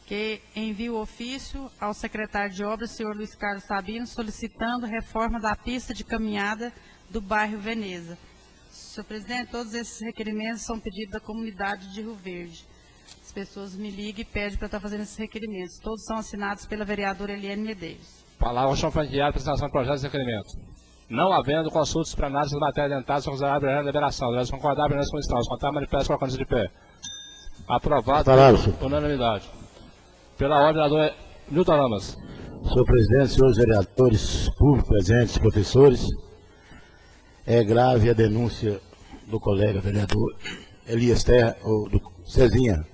que envie o ofício ao secretário de Obras, senhor Luiz Carlos Sabino, solicitando reforma da pista de caminhada do bairro Veneza. Senhor presidente, todos esses requerimentos são pedidos da comunidade de Rio Verde. As pessoas me ligam e pedem para estar fazendo esses requerimentos. Todos são assinados pela vereadora Eliane Medeiros. Palavra ao chão franqueado, apresentação de projetos e requerimentos. Não havendo consultas para análise da matéria dentada, são consideradas a liberação. Devemos concordar a presença condicional. Os contatos manifestos colocando de pé. Aprovado por unanimidade. Pela ordem, vereador Nilton Lamas. Senhor presidente, senhores vereadores, público presentes, professores, é grave a denúncia do colega vereador Elias Terra, ou do Cezinha,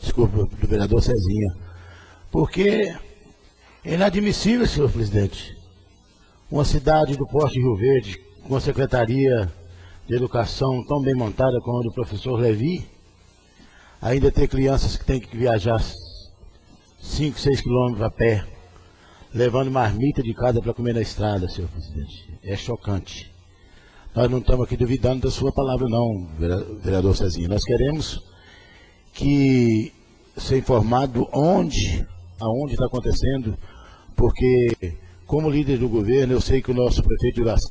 desculpa, do vereador Cezinha, porque é inadmissível, senhor presidente, uma cidade do porte de Rio Verde, com a Secretaria de Educação tão bem montada como a do professor Levi, ainda ter crianças que têm que viajar 5, 6 quilômetros a pé, levando marmita de casa para comer na estrada, senhor presidente. É chocante. Nós não estamos aqui duvidando da sua palavra, não, vereador Cezinha. Nós queremos que ser informado aonde está acontecendo, porque, como líder do governo, eu sei que o nosso prefeito de Uraçá,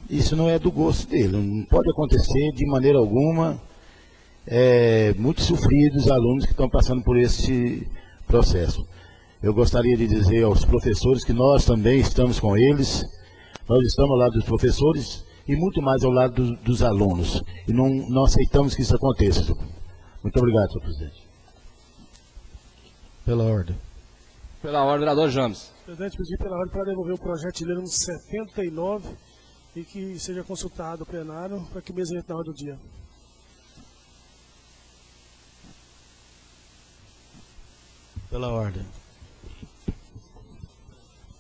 isso não é do gosto dele, não pode acontecer de maneira alguma. Muito sofridos os alunos que estão passando por esse processo. Eu gostaria de dizer aos professores que nós também estamos com eles, nós estamos ao lado dos professores e muito mais ao lado dos alunos. E não aceitamos que isso aconteça. Muito obrigado, senhor presidente. Pela ordem. Pela ordem, vereador James. Presidente, pedi pela ordem para devolver o projeto de lei número 79 e que seja consultado o plenário para que mesmo na hora do dia. Pela ordem.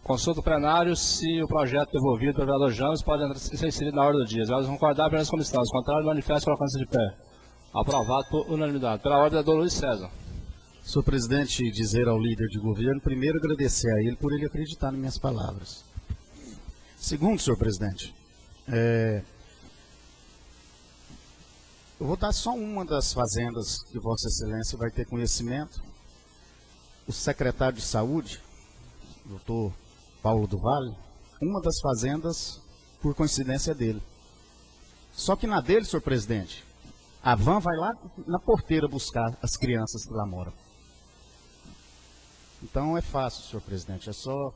Consulta o plenário, se o projeto devolvido pelo vereador James pode ser inserido na ordem do dia. Os vereadores concordar apenas com a comissão. Os contrários, manifestam colocando-se de pé. Aprovado por unanimidade. Pela ordem, vereador Luiz César. Senhor presidente, dizer ao líder de governo, primeiro agradecer a ele por ele acreditar nas minhas palavras. Segundo, senhor presidente, eu vou dar só uma das fazendas que Vossa Excelência vai ter conhecimento. O secretário de Saúde, doutor Paulo do Vale, uma das fazendas, por coincidência, é dele. Só que na dele, senhor presidente, a van vai lá na porteira buscar as crianças que lá moram. Então é fácil, senhor presidente, é só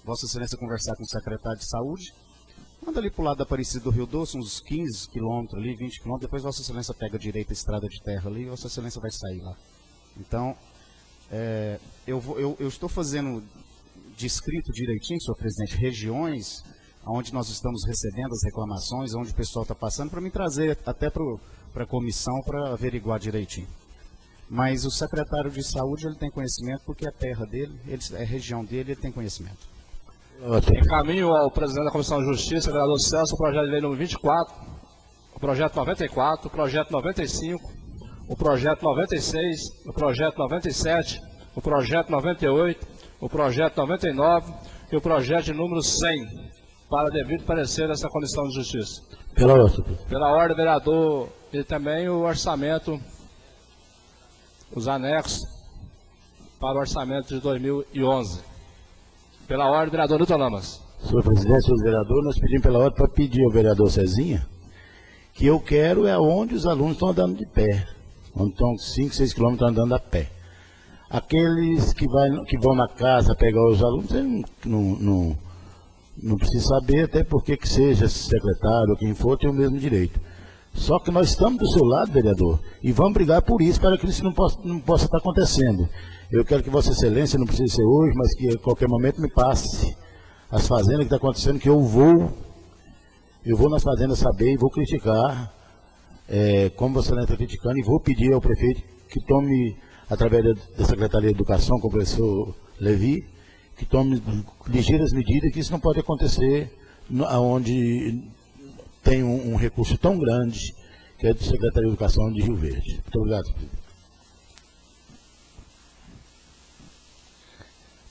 Vossa Excelência conversar com o secretário de Saúde, manda ali para o lado da Aparecida do Rio Doce, uns 15 quilômetros ali, 20 quilômetros, depois Vossa Excelência pega a direita a estrada de terra ali e Vossa Excelência vai sair lá. Então, eu estou fazendo descrito direitinho, senhor presidente, regiões onde nós estamos recebendo as reclamações, onde o pessoal está passando, para me trazer até para a comissão para averiguar direitinho. Mas o secretário de Saúde, ele tem conhecimento porque é terra dele, é região dele, ele tem conhecimento. Encaminho ao presidente da Comissão de Justiça, vereador Celso, o projeto de lei número 24, o projeto 94, o projeto 95, o projeto 96, o projeto 97, o projeto 98, o projeto 99 e o projeto de número 100, para devido parecer dessa Comissão de Justiça. Pela ordem, vereador, e também o orçamento, os anexos para o orçamento de 2011. Pela ordem, vereador Nilton Lamas. Senhor presidente, senhor vereador, nós pedimos pela ordem para pedir ao vereador Cezinha que eu quero é onde os alunos estão andando de pé, onde estão 5, 6 quilômetros andando a pé. Aqueles que vão na casa pegar os alunos, não precisa saber, até porque que seja secretário ou quem for, tem o mesmo direito. Só que nós estamos do seu lado, vereador, e vamos brigar por isso, para que isso não possa estar acontecendo. Eu quero que Vossa Excelência, não precisa ser hoje, mas que a qualquer momento me passe as fazendas que está acontecendo, que eu vou nas fazendas saber e vou criticar, como Vossa Excelência está criticando, e vou pedir ao prefeito que tome através da Secretaria de Educação, com o professor Levi, que tome ligeiras medidas, que isso não pode acontecer onde tem um recurso tão grande, que é da Secretaria de Educação de Rio Verde. Muito obrigado, presidente.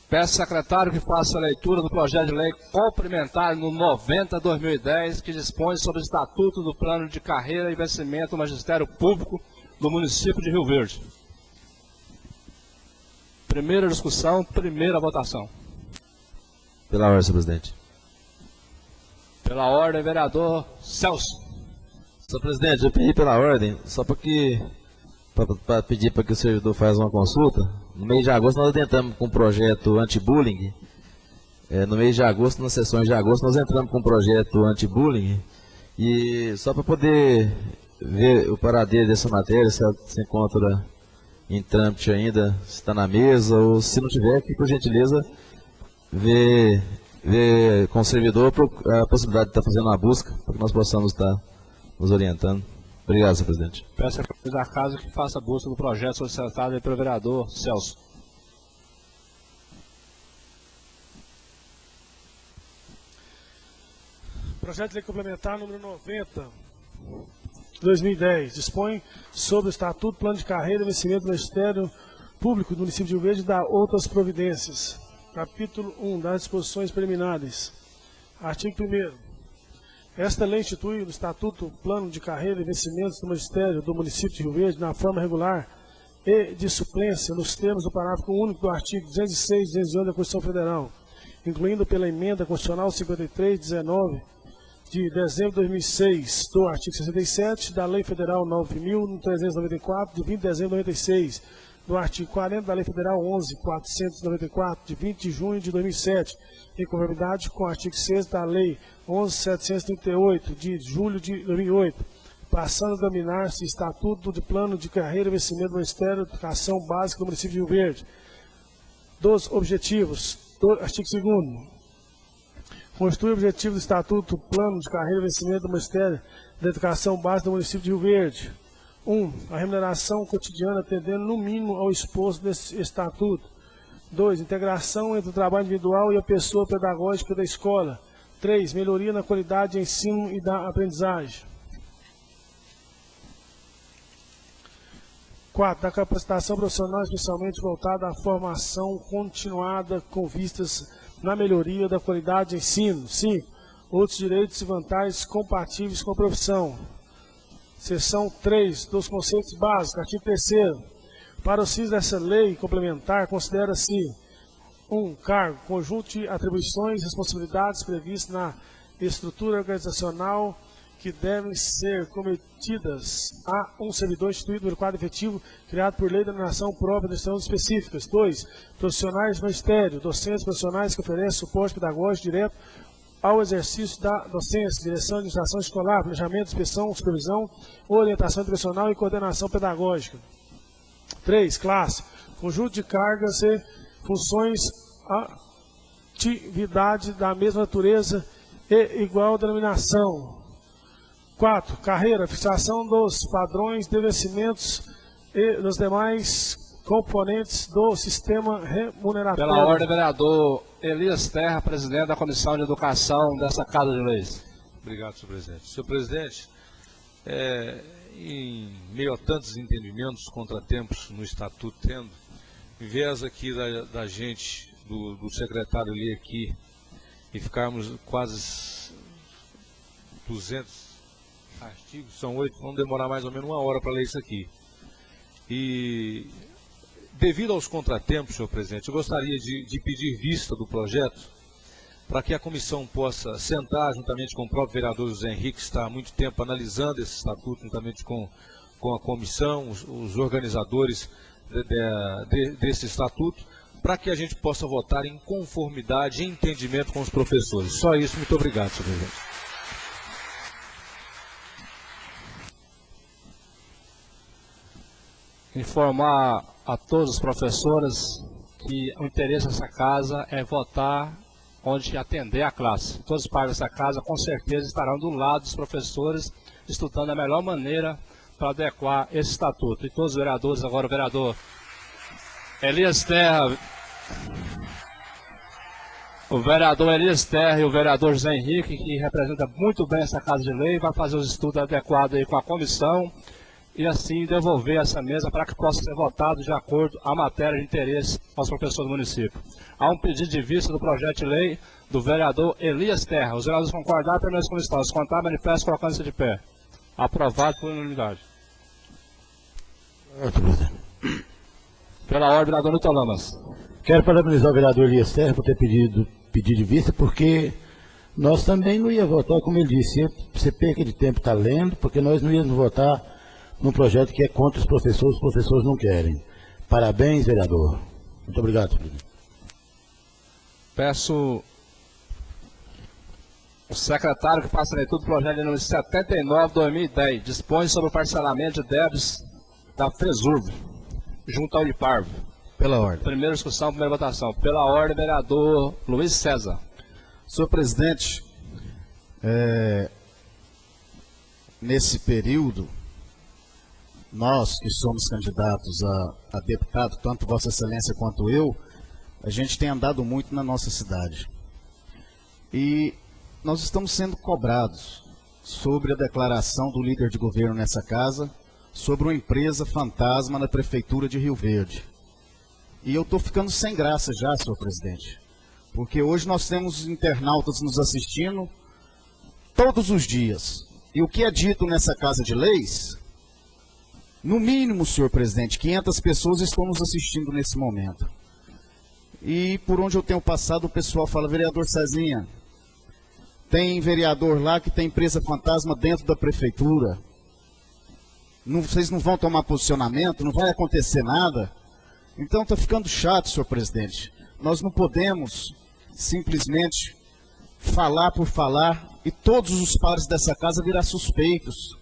Peço ao secretário que faça a leitura do projeto de lei complementar no 90/2010, que dispõe sobre o Estatuto do Plano de Carreira e Vencimento do Magistério Público do município de Rio Verde. Primeira discussão, primeira votação. Pela ordem, senhor presidente. Pela ordem, vereador Celso. Senhor presidente, eu pedi pela ordem, só para pedir para que o servidor faça uma consulta. No mês de agosto nós adentramos com um projeto anti-bullying. No mês de agosto, nas sessões de agosto, nós entramos com um projeto anti-bullying. E só para poder ver o paradeiro dessa matéria, se ela se encontra em trâmite ainda, se está na mesa, ou se não tiver, que por gentileza ver com o servidor a possibilidade de estar fazendo uma busca, para que nós possamos estar nos orientando. Obrigado, senhor presidente. Peço ao da casa que faça a busca do projeto solicitado pelo vereador Celso. Projeto de lei complementar número 90, 2010, dispõe sobre o Estatuto, Plano de Carreira e Vencimento do Ministério Público do município de Rio Verde e dá outras providências. Capítulo 1, das disposições preliminares. Artigo 1º. Esta lei institui o Estatuto, Plano de Carreira e Vencimentos do Magistério do município de Rio Verde na forma regular e de suplência nos termos do parágrafo único do artigo 206 e 211 da Constituição Federal, incluindo pela emenda constitucional 53/19 de dezembro de 2006 do artigo 67 da Lei Federal 9.394 de 20 de dezembro de 96, do artigo 40 da Lei Federal 11.494 de 20 de junho de 2007, em conformidade com o artigo 6 da Lei 11.738 de julho de 2008, passando a denominar-se Estatuto de Plano de Carreira e Vencimento do Ministério da Educação Básica do município de Rio Verde. Dos objetivos do artigo 2º. Constitui o objetivo do Estatuto, Plano de Carreira e Vencimento do Ministério da Educação Básica do município de Rio Verde. 1. A remuneração cotidiana atendendo no mínimo ao exposto desse Estatuto. 2. Integração entre o trabalho individual e a pessoa pedagógica da escola. 3. Melhoria na qualidade de ensino e da aprendizagem. 4. Da capacitação profissional, especialmente voltada à formação continuada com vistas na melhoria da qualidade de ensino. 5. Outros direitos e vantagens compatíveis com a profissão. Seção 3 dos conceitos básicos, artigo 3º. Para os fins dessa lei complementar, considera-se 1. Cargo, conjunto de atribuições e responsabilidades previstas na estrutura organizacional que devem ser cometidas a um servidor instituído no quadro efetivo criado por lei da nação própria de decisões específicas. 2. Profissionais do magistério, docentes profissionais que oferecem suporte pedagógico direto ao exercício da docência, direção e administração escolar, planejamento, inspeção, supervisão, orientação educacional e coordenação pedagógica. 3. Classe, conjunto de cargas e funções, atividade da mesma natureza e igual denominação. 4. Carreira, fixação dos padrões de vencimentos e dos demais componentes do sistema remuneratório. Pela ordem, vereador Elias Terra, presidente da Comissão de Educação dessa Casa de Leis. Obrigado, senhor presidente. Senhor presidente, em meio a tantos entendimentos, contratempos no Estatuto tendo, em vez aqui da gente, do secretário ler aqui e ficarmos quase 200 artigos, são 8, vamos demorar mais ou menos 1 hora para ler isso aqui. E devido aos contratempos, senhor presidente, eu gostaria de pedir vista do projeto para que a comissão possa sentar juntamente com o próprio vereador José Henrique, que está há muito tempo analisando esse estatuto, juntamente com a comissão, os organizadores desse estatuto, para que a gente possa votar em conformidade e entendimento com os professores. Só isso, muito obrigado, senhor presidente. Informar a todos os professores que o interesse dessa casa é votar onde atender a classe. Todos os pais dessa casa com certeza estarão do lado dos professores, estudando a melhor maneira para adequar esse estatuto. E todos os vereadores, agora o vereador Elias Terra, o vereador Elias Terra e o vereador José Henrique, que representa muito bem essa Casa de Lei, vai fazer os estudos adequados aí com a comissão e assim devolver essa mesa para que possa ser votado de acordo à matéria de interesse aos professores do município. Há um pedido de vista do projeto de lei do vereador Elias Terra. Os vereadores concordaram, permanecem como estão. Se contar, manifesto colocando-se de pé. Aprovado por unanimidade. Pela ordem, vereador Newton Lamas. Quero parabenizar o vereador Elias Terra por ter pedido de vista, porque nós também não ia votar, como ele disse, você perca de tempo está lendo, porque nós não íamos votar num projeto que é contra os professores não querem. Parabéns, vereador. Muito obrigado, presidente. Peço o secretário que faça a leitura do projeto de número 79/2010, dispõe sobre o parcelamento de débitos da FESURB, junto ao IPARV. Pela ordem. Primeira discussão, primeira votação. Pela ordem, vereador Luiz César. Senhor presidente, nesse período, nós que somos candidatos a deputado, tanto Vossa Excelência quanto eu, a gente tem andado muito na nossa cidade. E nós estamos sendo cobrados sobre a declaração do líder de governo nessa casa, sobre uma empresa fantasma na Prefeitura de Rio Verde. E eu estou ficando sem graça já, senhor presidente, porque hoje nós temos internautas nos assistindo todos os dias. E o que é dito nessa Casa de Leis, no mínimo, senhor presidente, 500 pessoas estão nos assistindo nesse momento. E por onde eu tenho passado, o pessoal fala, vereador Cezinha, tem vereador lá que tem empresa fantasma dentro da prefeitura. Vocês não vão tomar posicionamento, não vai acontecer nada. Então está ficando chato, senhor presidente. Nós não podemos simplesmente falar por falar e todos os pares dessa casa virar suspeitos.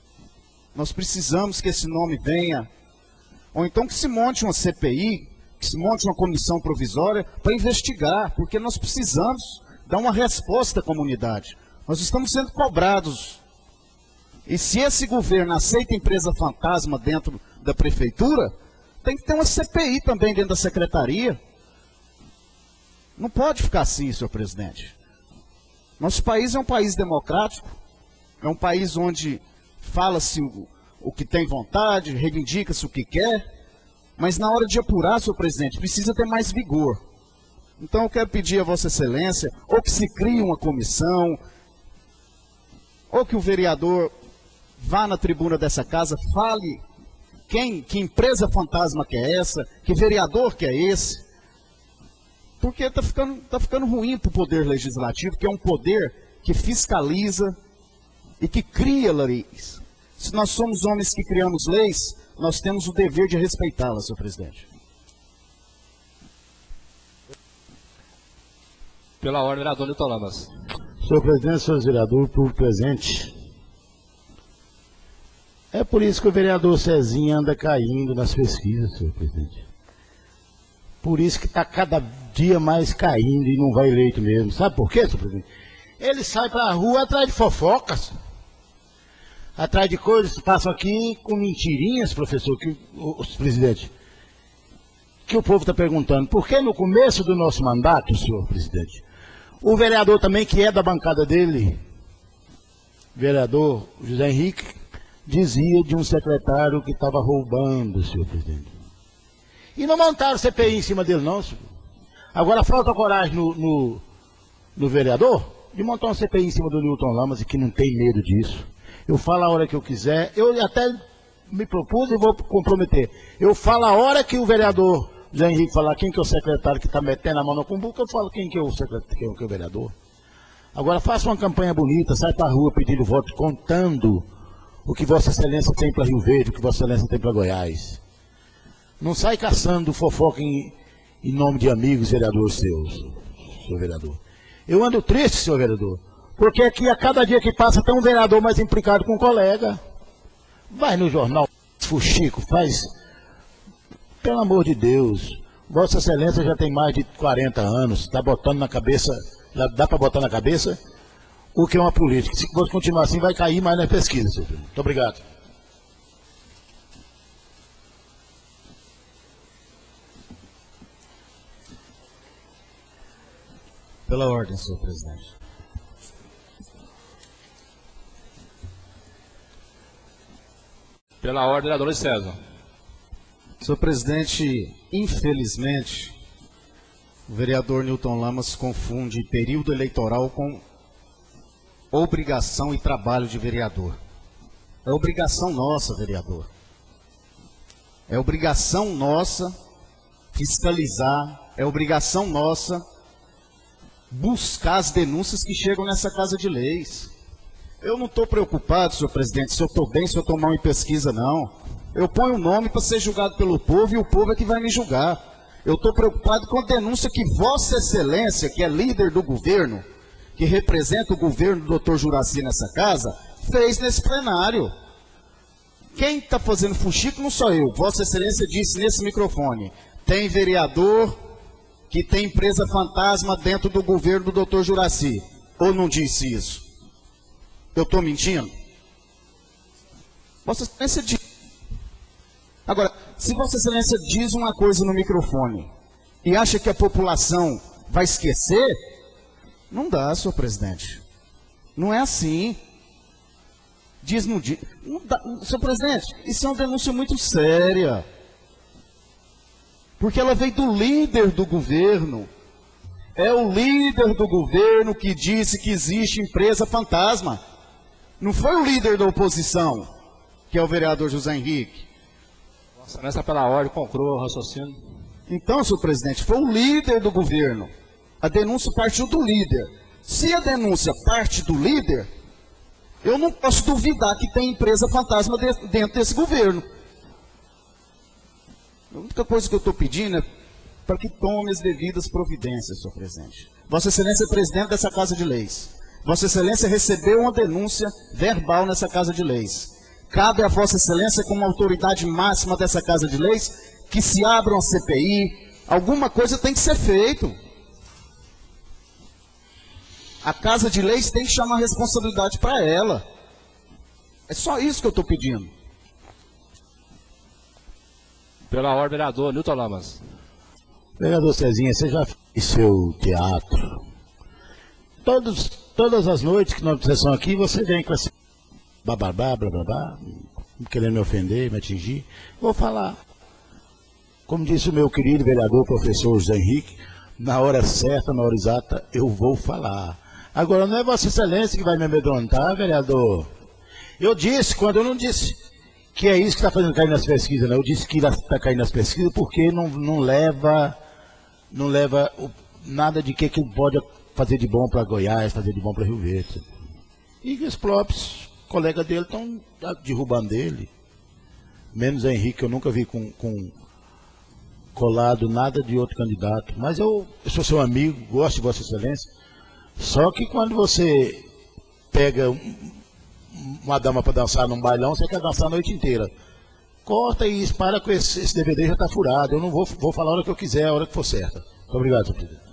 Nós precisamos que esse nome venha. Ou então que se monte uma CPI, que se monte uma comissão provisória para investigar, porque nós precisamos dar uma resposta à comunidade. Nós estamos sendo cobrados. E se esse governo aceita empresa fantasma dentro da prefeitura, tem que ter uma CPI também dentro da secretaria. Não pode ficar assim, senhor presidente. Nosso país é um país democrático, é um país onde fala-se o que tem vontade, reivindica-se o que quer, mas na hora de apurar, senhor presidente, precisa ter mais vigor. Então eu quero pedir a Vossa Excelência, ou que se crie uma comissão, ou que o vereador vá na tribuna dessa casa, fale que empresa fantasma que é essa, que vereador que é esse, porque está ficando ruim para o poder legislativo, que é um poder que fiscaliza e que cria leis. Se nós somos homens que criamos leis, nós temos o dever de respeitá-las, senhor presidente. Pela ordem, vereador Newton Lamas. Senhor presidente, senhores vereadores, público presente. É por isso que o vereador Cezinha anda caindo nas pesquisas, senhor presidente. Por isso que está cada dia mais caindo e não vai eleito mesmo. Sabe por quê, senhor presidente? Ele sai para a rua atrás de fofocas, atrás de coisas, passam aqui com mentirinhas, professor, presidente, que o povo está perguntando. Por que no começo do nosso mandato, senhor presidente, o vereador também, que é da bancada dele, vereador José Henrique, dizia de um secretário que estava roubando, senhor presidente. E não montaram CPI em cima dele, não, senhor. Agora falta coragem no vereador de montar uma CPI em cima do Newton Lamas, e que não tem medo disso. Eu falo a hora que eu quiser, eu até me propus e vou comprometer. Eu falo a hora que o vereador José Henrique falar quem que é o secretário que está metendo a mão no cumbuca, eu falo quem que é o secretário, quem que é o vereador. Agora faça uma campanha bonita, sai para a rua pedindo voto, contando o que Vossa Excelência tem para Rio Verde, o que Vossa Excelência tem para Goiás. Não sai caçando fofoca em nome de amigos vereadores seus, senhor vereador. Eu ando triste, senhor vereador, porque aqui a cada dia que passa tem um vereador mais implicado com um colega. Vai no jornal, fuxico, faz... Pelo amor de Deus, Vossa Excelência já tem mais de 40 anos, está botando na cabeça, já dá para botar na cabeça o que é uma política. Se você continuar assim, vai cair mais na pesquisa, senhor. Muito obrigado. Pela ordem, senhor presidente. Pela ordem, vereador Luiz César. Senhor presidente, infelizmente, o vereador Newton Lamas confunde período eleitoral com obrigação e trabalho de vereador. É obrigação nossa, vereador. É obrigação nossa fiscalizar, é obrigação nossa buscar as denúncias que chegam nessa Casa de Leis. Eu não estou preocupado, senhor presidente, se eu estou bem, se eu estou mal em pesquisa, não. Eu ponho um nome para ser julgado pelo povo e o povo é que vai me julgar. Eu estou preocupado com a denúncia que Vossa Excelência, que é líder do governo, que representa o governo do doutor Juraci nessa casa, fez nesse plenário. Quem está fazendo fuxico não sou eu. Vossa Excelência disse nesse microfone, tem vereador que tem empresa fantasma dentro do governo do doutor Juraci. Ou não disse isso? Eu estou mentindo? Vossa Excelência diz. Agora, se Vossa Excelência diz uma coisa no microfone e acha que a população vai esquecer, não dá, senhor presidente. Não é assim. Diz, não diz. Não dá. Senhor presidente, isso é uma denúncia muito séria. Porque ela veio do líder do governo. É o líder do governo que disse que existe empresa fantasma. Não foi o líder da oposição, que é o vereador José Henrique. Vossa Excelência, pela ordem, conclua o raciocínio. Então, senhor presidente, foi o líder do governo. A denúncia partiu do líder. Se a denúncia parte do líder, eu não posso duvidar que tem empresa fantasma dentro desse governo. A única coisa que eu estou pedindo é para que tome as devidas providências, senhor presidente. Vossa Excelência é presidente dessa Casa de Leis. Vossa Excelência recebeu uma denúncia verbal nessa Casa de Leis. Cabe a Vossa Excelência, como autoridade máxima dessa Casa de Leis, que se abra uma CPI, alguma coisa tem que ser feito. A Casa de Leis tem que chamar a responsabilidade para ela. É só isso que eu estou pedindo. Pela ordem, vereador Newton Lamas. Vereador Cezinha, você já fez seu teatro? Todas as noites que nós estamos aqui, você vem com esse bababá, blá, querendo me ofender, me atingir. Vou falar. Como disse o meu querido vereador, professor José Henrique, na hora certa, na hora exata, eu vou falar. Agora, não é Vossa Excelência que vai me amedrontar, vereador. Eu disse, quando eu não disse que é isso que está fazendo cair nas pesquisas, não. Eu disse que está caindo nas pesquisas porque não leva nada de que pode fazer de bom para Goiás, fazer de bom para Rio Verde. E os próprios colegas dele estão derrubando ele. Menos Henrique, eu nunca vi com colado nada de outro candidato. Mas eu sou seu amigo, gosto de Vossa Excelência. Só que quando você pega uma dama para dançar num bailão, você quer dançar a noite inteira. Corta e para com esse DVD, já está furado. Eu não vou falar a hora que eu quiser, a hora que for certa. Muito obrigado, senhor presidente.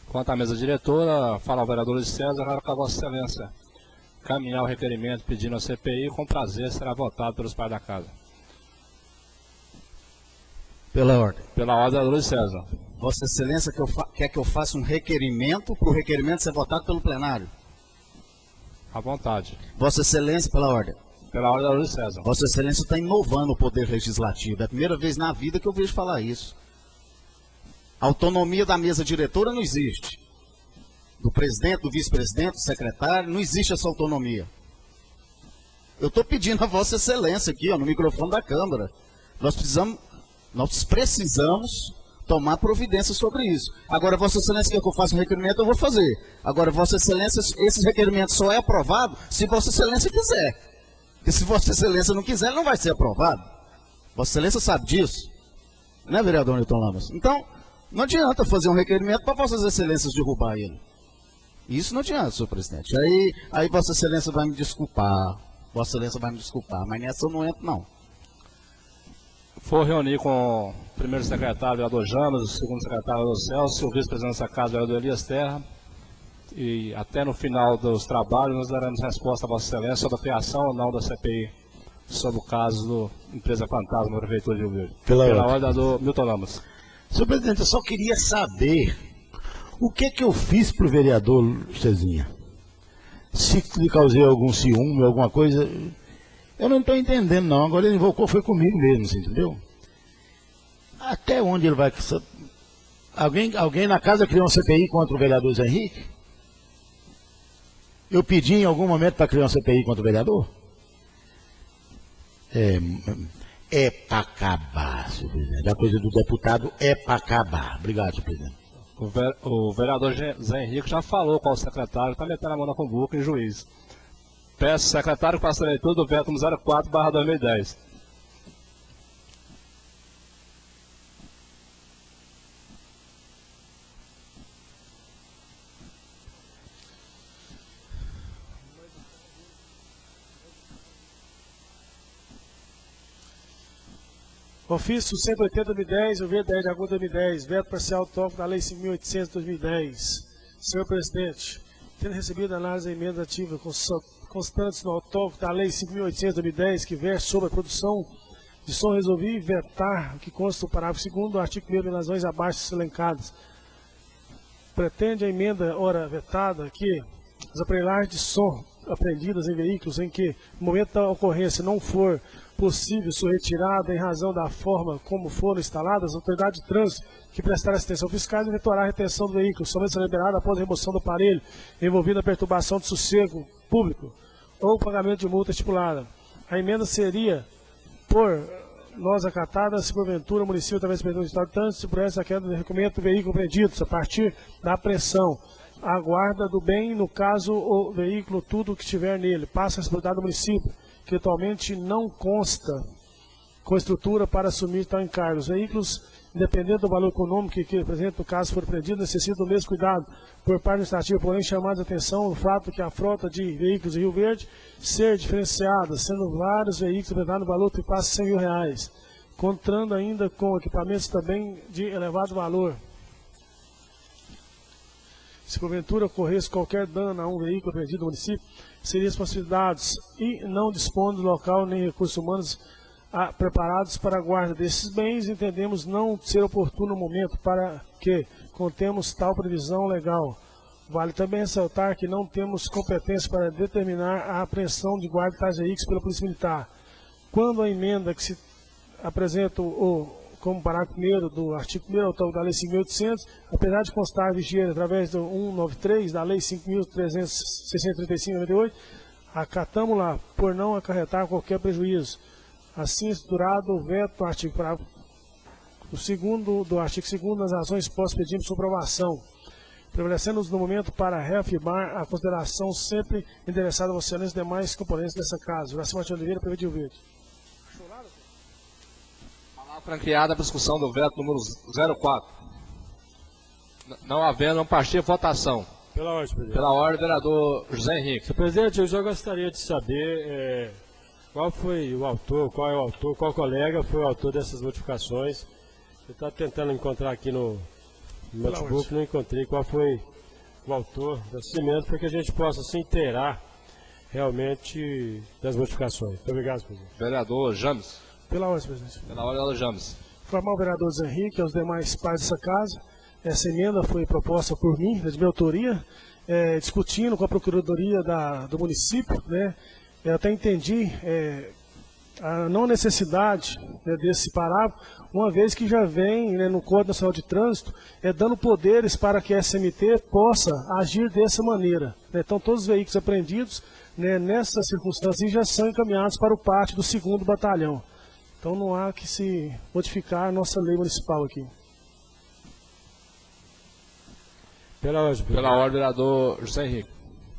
Quanto à mesa diretora, fala o vereador Luiz César, agora com a Vossa Excelência caminhar o requerimento pedindo a CPI, com prazer será votado pelos pais da casa. Pela ordem. Pela ordem, vereador Luiz César. Vossa Excelência quer que eu faça um requerimento para o requerimento ser votado pelo plenário? À vontade. Vossa Excelência, pela ordem. Pela ordem, vereador Luiz César. Vossa Excelência está inovando o poder legislativo. É a primeira vez na vida que eu vejo falar isso. A autonomia da mesa diretora não existe. Do presidente, do vice-presidente, do secretário, não existe essa autonomia. Eu estou pedindo a Vossa Excelência aqui, ó, no microfone da Câmara. Nós precisamos tomar providência sobre isso. Agora, Vossa Excelência quer que eu faça um requerimento, eu vou fazer. Agora, Vossa Excelência, esse requerimento só é aprovado se Vossa Excelência quiser. Porque se Vossa Excelência não quiser, ele não vai ser aprovado. Vossa Excelência sabe disso. Né, vereador Newton Lamas? Então, não adianta fazer um requerimento para Vossas Excelências derrubar ele. Isso não adianta, senhor presidente. Aí Vossa Excelência vai me desculpar. Vossa Excelência vai me desculpar, mas nessa eu não entro, não. For reunir com o primeiro secretário, o vereador Jamas, o segundo secretário, o vereador Celso, o vice-presidente dessa casa, o vereador Elias Terra, e até no final dos trabalhos nós daremos resposta a Vossa Excelência sobre a criação ou não da CPI, sobre o caso do Empresa Fantasma da Prefeitura de Rio Verde. Pela ordem do Milton Lamas. Senhor presidente, eu só queria saber O que eu fiz para o vereador Cezinha? Se lhe causei algum ciúme, alguma coisa, eu não estou entendendo não. Agora ele invocou, foi comigo mesmo, você entendeu? Até onde ele vai... Alguém na casa criou um CPI contra o vereador Zé Henrique? Eu pedi em algum momento para criar um CPI contra o vereador? É para acabar, senhor presidente. A coisa do deputado é para acabar. Obrigado, senhor presidente. O vereador Zé Henrique já falou com o secretário, está metendo a mão na cumbuca em juiz. Peço ao secretário que faça a leitura do veto 04/2010. Ofício 180/2010, o veto 10 de agosto de 2010, veto parcial do tópico da Lei 5.800 de 2010. Senhor presidente, tendo recebido a análise da emenda ativa constantes no autógrafo da Lei 5.800 de 2010, que versa sobre a produção de som, resolvi vetar o que consta do parágrafo 2º do artigo 1º, em razões abaixo elencadas. Pretende a emenda, ora vetada, que as aparelhagens de som apreendidas em veículos em que, no momento da ocorrência, não for possível sua retirada em razão da forma como foram instaladas, a autoridade de trânsito que prestar assistência ao fiscal efetuará a retenção do veículo, somente será liberada após a remoção do aparelho envolvido a perturbação do sossego público ou pagamento de multa estipulada. A emenda seria por nós acatada se porventura o município, através do Superior do Estado de Trânsito, se pudesse a queda do documento do veículo apreendido a partir da apreensão, a guarda do bem, no caso o veículo, tudo o que estiver nele, passa a responsabilidade do município, que atualmente não consta com estrutura para assumir tal encargo. Os veículos, independente do valor econômico que representa, no caso for apreendido, necessitam do mesmo cuidado por parte administrativa, porém chamados a atenção o fato que a frota de veículos de Rio Verde ser diferenciada, sendo vários veículos apresentados no valor que passa R$ 100.000, contando ainda com equipamentos também de elevado valor. Se porventura ocorresse qualquer dano a um veículo apreendido no município, seriam responsabilizados e não dispõem do local nem recursos humanos preparados para a guarda desses bens, entendemos não ser oportuno no momento para que contemos tal previsão legal. Vale também ressaltar que não temos competência para determinar a apreensão de guarda de tais veículos pela Polícia Militar. Quando a emenda que se apresenta como parágrafo 1º do artigo 1º autor da Lei 5.800, apesar de constar vigia através do 193 da Lei 5.635 de 98, acatamos lá por não acarretar qualquer prejuízo. Assim estruturado o veto do artigo 2º do artigo 2º nas razões postas pedimos sua aprovação, prevalecendo-nos no momento para reafirmar a consideração sempre endereçada aos excelentes demais componentes dessa casa. Horácio Martins Oliveira, prefeito de Rio Verde. Franqueada a discussão do veto número 04. Não havendo, partir votação. Pela ordem, presidente. Pela ordem, vereador José Henrique. Senhor presidente, eu já gostaria de saber qual foi o autor, qual é o autor, qual colega foi o autor dessas modificações. Eu estava tentando encontrar aqui no notebook, não encontrei qual foi o autor desse emenda, para que a gente possa se inteirar realmente das modificações. Muito obrigado, presidente. Vereador James. Pela ordem, presidente. Pela ordem, vereador James. Informar o vereador Zé Henrique e aos demais pares dessa casa. Essa emenda foi proposta por mim, de minha autoria, discutindo com a Procuradoria do município, né? Eu até entendi a não necessidade, né, desse parágrafo, uma vez que já vem, né, no Código Nacional de Trânsito, dando poderes para que a SMT possa agir dessa maneira, né? Então todos os veículos apreendidos, né, nessas circunstâncias já são encaminhados para o pátio do 2º Batalhão. Então não há que se modificar a nossa lei municipal aqui. Pela ordem, vereador José Henrique.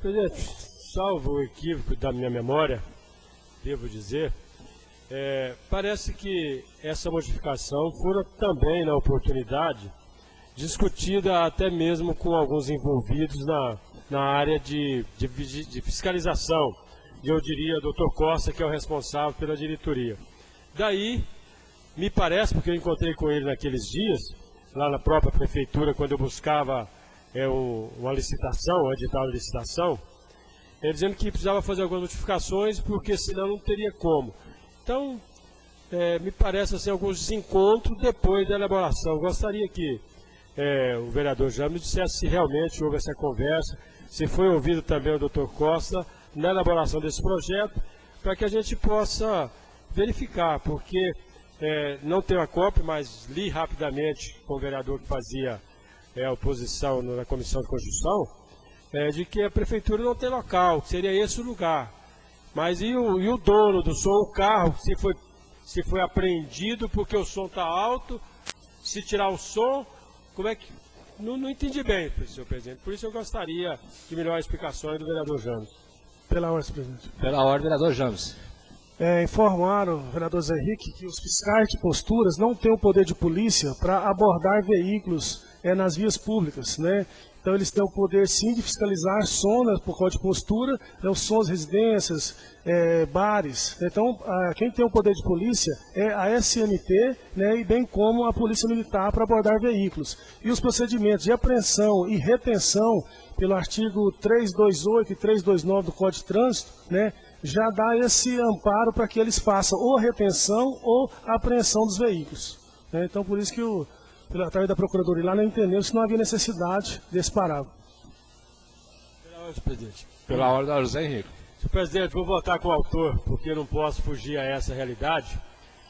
Presidente, salvo o equívoco da minha memória, devo dizer, parece que essa modificação foi também, na oportunidade, discutida até mesmo com alguns envolvidos na área de fiscalização. Eu diria, o doutor Costa, que é o responsável pela diretoria. Daí, me parece, porque eu encontrei com ele naqueles dias, lá na própria prefeitura, quando eu buscava uma licitação, um edital de licitação, ele dizendo que precisava fazer algumas modificações, porque senão não teria como. Então, me parece assim, alguns desencontros depois da elaboração. Eu gostaria que o vereador James dissesse se realmente houve essa conversa, se foi ouvido também o doutor Costa na elaboração desse projeto, para que a gente possa verificar, porque não tenho a cópia, mas li rapidamente com o vereador que fazia a oposição na Comissão de Constituição, de que a prefeitura não tem local, que seria esse o lugar. Mas e o dono do som, o carro, se foi apreendido porque o som está alto, se tirar o som, como é que... Não entendi bem, senhor presidente. Por isso eu gostaria de melhores explicações do vereador James. Pela ordem, presidente. Pela ordem, vereador James. Informaram o vereador Zé Henrique que os fiscais de posturas não têm o poder de polícia para abordar veículos nas vias públicas, né? Então eles têm o poder sim de fiscalizar som, né, por código de postura, os sons de residências, bares. Então quem tem o poder de polícia é a SMT, né, e bem como a Polícia Militar para abordar veículos. E os procedimentos de apreensão e retenção pelo artigo 328 e 329 do Código de Trânsito, né, já dá esse amparo para que eles façam ou retenção ou apreensão dos veículos. Né? Então por isso que através da Procuradoria lá não entendeu se não havia necessidade desse parágrafo. Pela ordem, presidente. Pela ordem da José Henrique. Senhor presidente, vou votar com o autor, porque eu não posso fugir a essa realidade,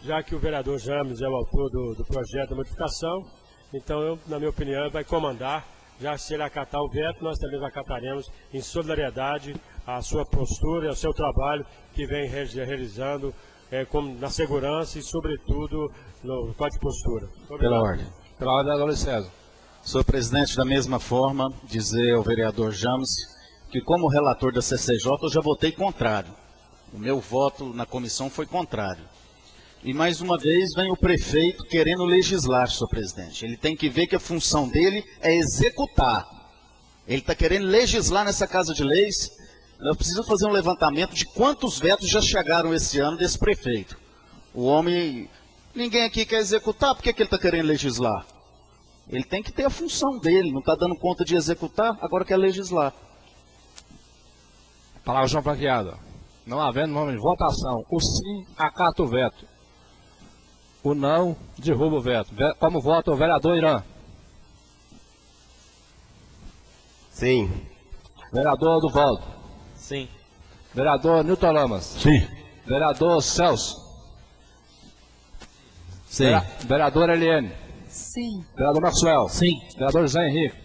já que o vereador James é o autor do projeto da modificação. Então, na minha opinião, ele vai comandar. Já se ele acatar o veto, nós também acataremos em solidariedade à sua postura e ao seu trabalho que vem realizando na segurança e, sobretudo, no código de postura. Pela ordem. Pela ordem, vereador César. Senhor presidente, da mesma forma, dizer ao vereador James que, como relator da CCJ, eu já votei contrário. O meu voto na comissão foi contrário. E, mais uma vez, vem o prefeito querendo legislar, senhor presidente. Ele tem que ver que a função dele é executar. Ele está querendo legislar nessa Casa de Leis. Nós precisamos fazer um levantamento de quantos vetos já chegaram esse ano desse prefeito. O homem... Ninguém aqui quer executar, por que ele está querendo legislar? Ele tem que ter a função dele, não está dando conta de executar, agora quer legislar. Palavra João Franqueado. Não havendo nome de votação, o sim acata o veto. O não derruba o veto. Como vota o vereador Irã? Sim. Vereador Duvaldo? Sim. Vereador Newton Lamas? Sim. Vereador Celso? Sim. Vereador Eliane? Sim. Vereador Maxwell? Sim. Vereador José Henrique?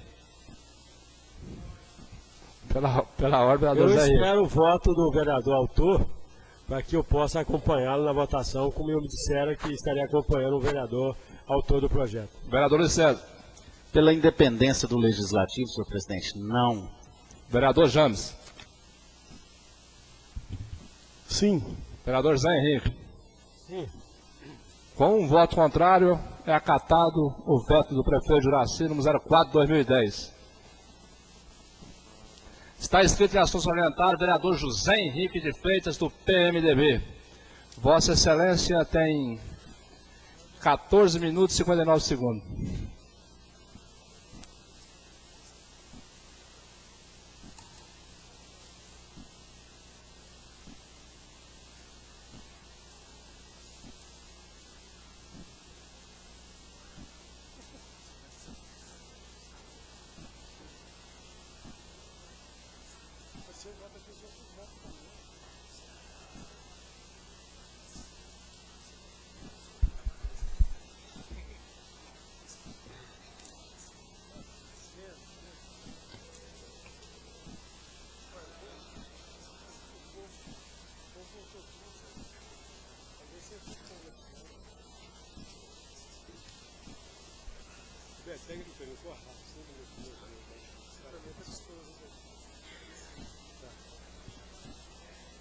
Pela ordem, vereador Eu José Henrique. espero o voto do vereador autor para que eu possa acompanhá-lo na votação, como eu me disseram que estaria acompanhando o vereador autor do projeto. Vereador Luiz César? Pela independência do legislativo, senhor presidente, não. Vereador James? Sim. Vereador José Henrique? Sim. Com um voto contrário, é acatado o veto do prefeito Juraci, número 04/2010. Está escrito em assunto suplementar, vereador José Henrique de Freitas, do PMDB. Vossa Excelência tem 14 minutos e 59 segundos.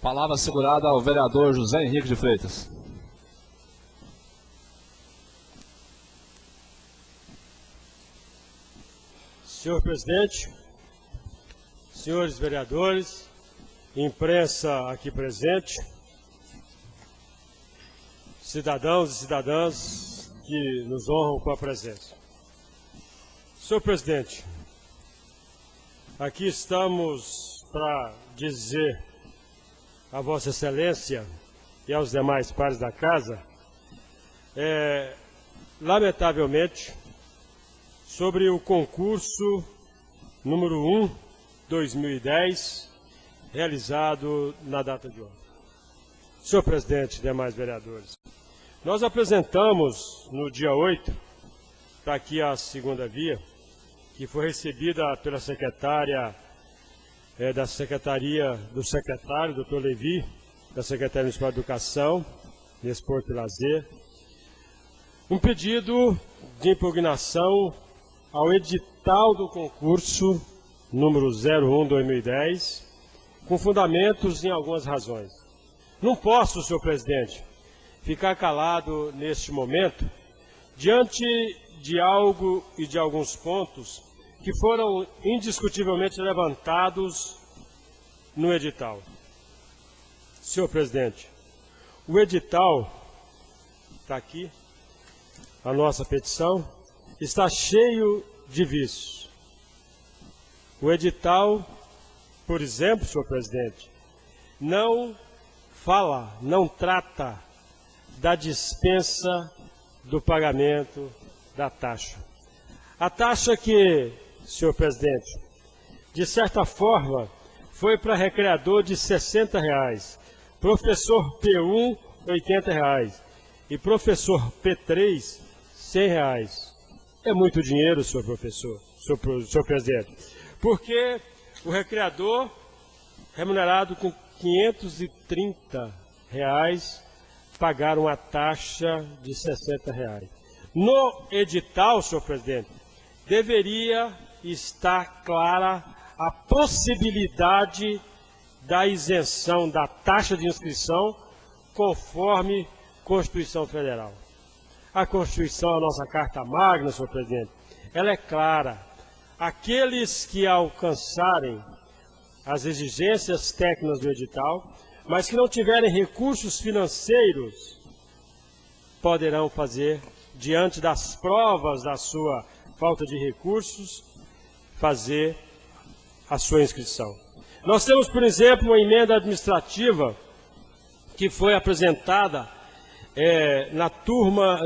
Palavra segurada ao vereador José Henrique de Freitas. Senhor presidente, senhores vereadores, imprensa aqui presente, cidadãos e cidadãs que nos honram com a presença. Senhor presidente, aqui estamos para dizer a Vossa Excelência e aos demais pares da casa, lamentavelmente, sobre o concurso número 1, 2010, realizado na data de ontem. Senhor presidente e demais vereadores, nós apresentamos no dia 8, está aqui a segunda via, que foi recebida pela secretária da Secretaria do Secretário, doutor Levi, da Secretaria Municipal de Educação, Desporto e Lazer, um pedido de impugnação ao edital do concurso número 01/2010, com fundamentos em algumas razões. Não posso, senhor presidente, ficar calado neste momento, diante de algo e de alguns pontos que foram indiscutivelmente levantados no edital. Senhor presidente, o edital, está aqui, a nossa petição, está cheio de vícios. O edital, por exemplo, senhor presidente, não fala, não trata da dispensa do pagamento da taxa. A taxa que, senhor presidente, de certa forma, foi para recreador de R$ 60, professor P1, R$ 80 e professor P3, R$ 100. É muito dinheiro, senhor professor, senhor presidente, porque o recreador, remunerado com R$ 530, pagaram a taxa de R$ 60. No edital, senhor presidente, deveria estar clara a possibilidade da isenção da taxa de inscrição conforme Constituição Federal. A Constituição, a nossa Carta Magna, senhor presidente, ela é clara. Aqueles que alcançarem as exigências técnicas do edital, mas que não tiverem recursos financeiros, poderão fazer, diante das provas da sua falta de recursos, fazer a sua inscrição. Nós temos, por exemplo, uma emenda administrativa que foi apresentada na turma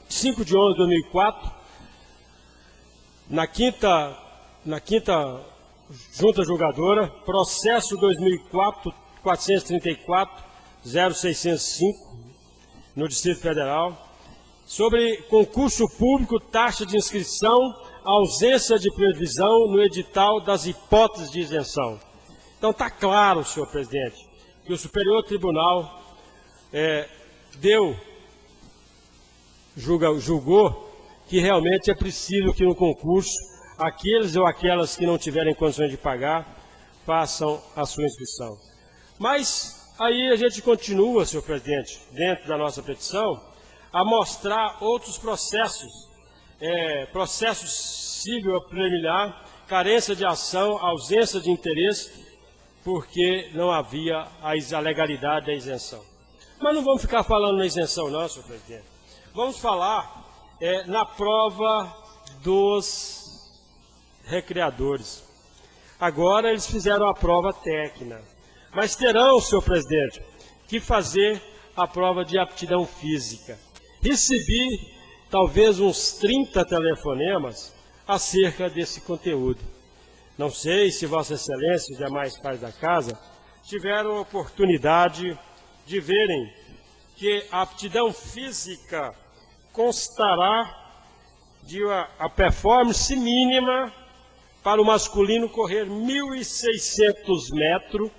5 de 11 de 2004, na quinta junta julgadora, processo 2004-434-0605, no Distrito Federal, sobre concurso público, taxa de inscrição, ausência de previsão no edital das hipóteses de isenção. Então está claro, senhor presidente, que o Superior Tribunal julgou que realmente é preciso que no concurso aqueles ou aquelas que não tiverem condições de pagar façam a sua inscrição. Mas aí a gente continua, senhor presidente, dentro da nossa petição, a mostrar outros processos, processos civil preliminar, carência de ação, ausência de interesse, porque não havia a legalidade da isenção. Mas não vamos ficar falando na isenção não, senhor presidente. Vamos falar na prova dos recreadores. Agora eles fizeram a prova técnica, mas terão, senhor presidente, que fazer a prova de aptidão física. Recebi talvez uns 30 telefonemas acerca desse conteúdo. Não sei se Vossa Excelência e os demais pais da casa tiveram a oportunidade de verem que a aptidão física constará de a performance mínima para o masculino correr 1.600 metros,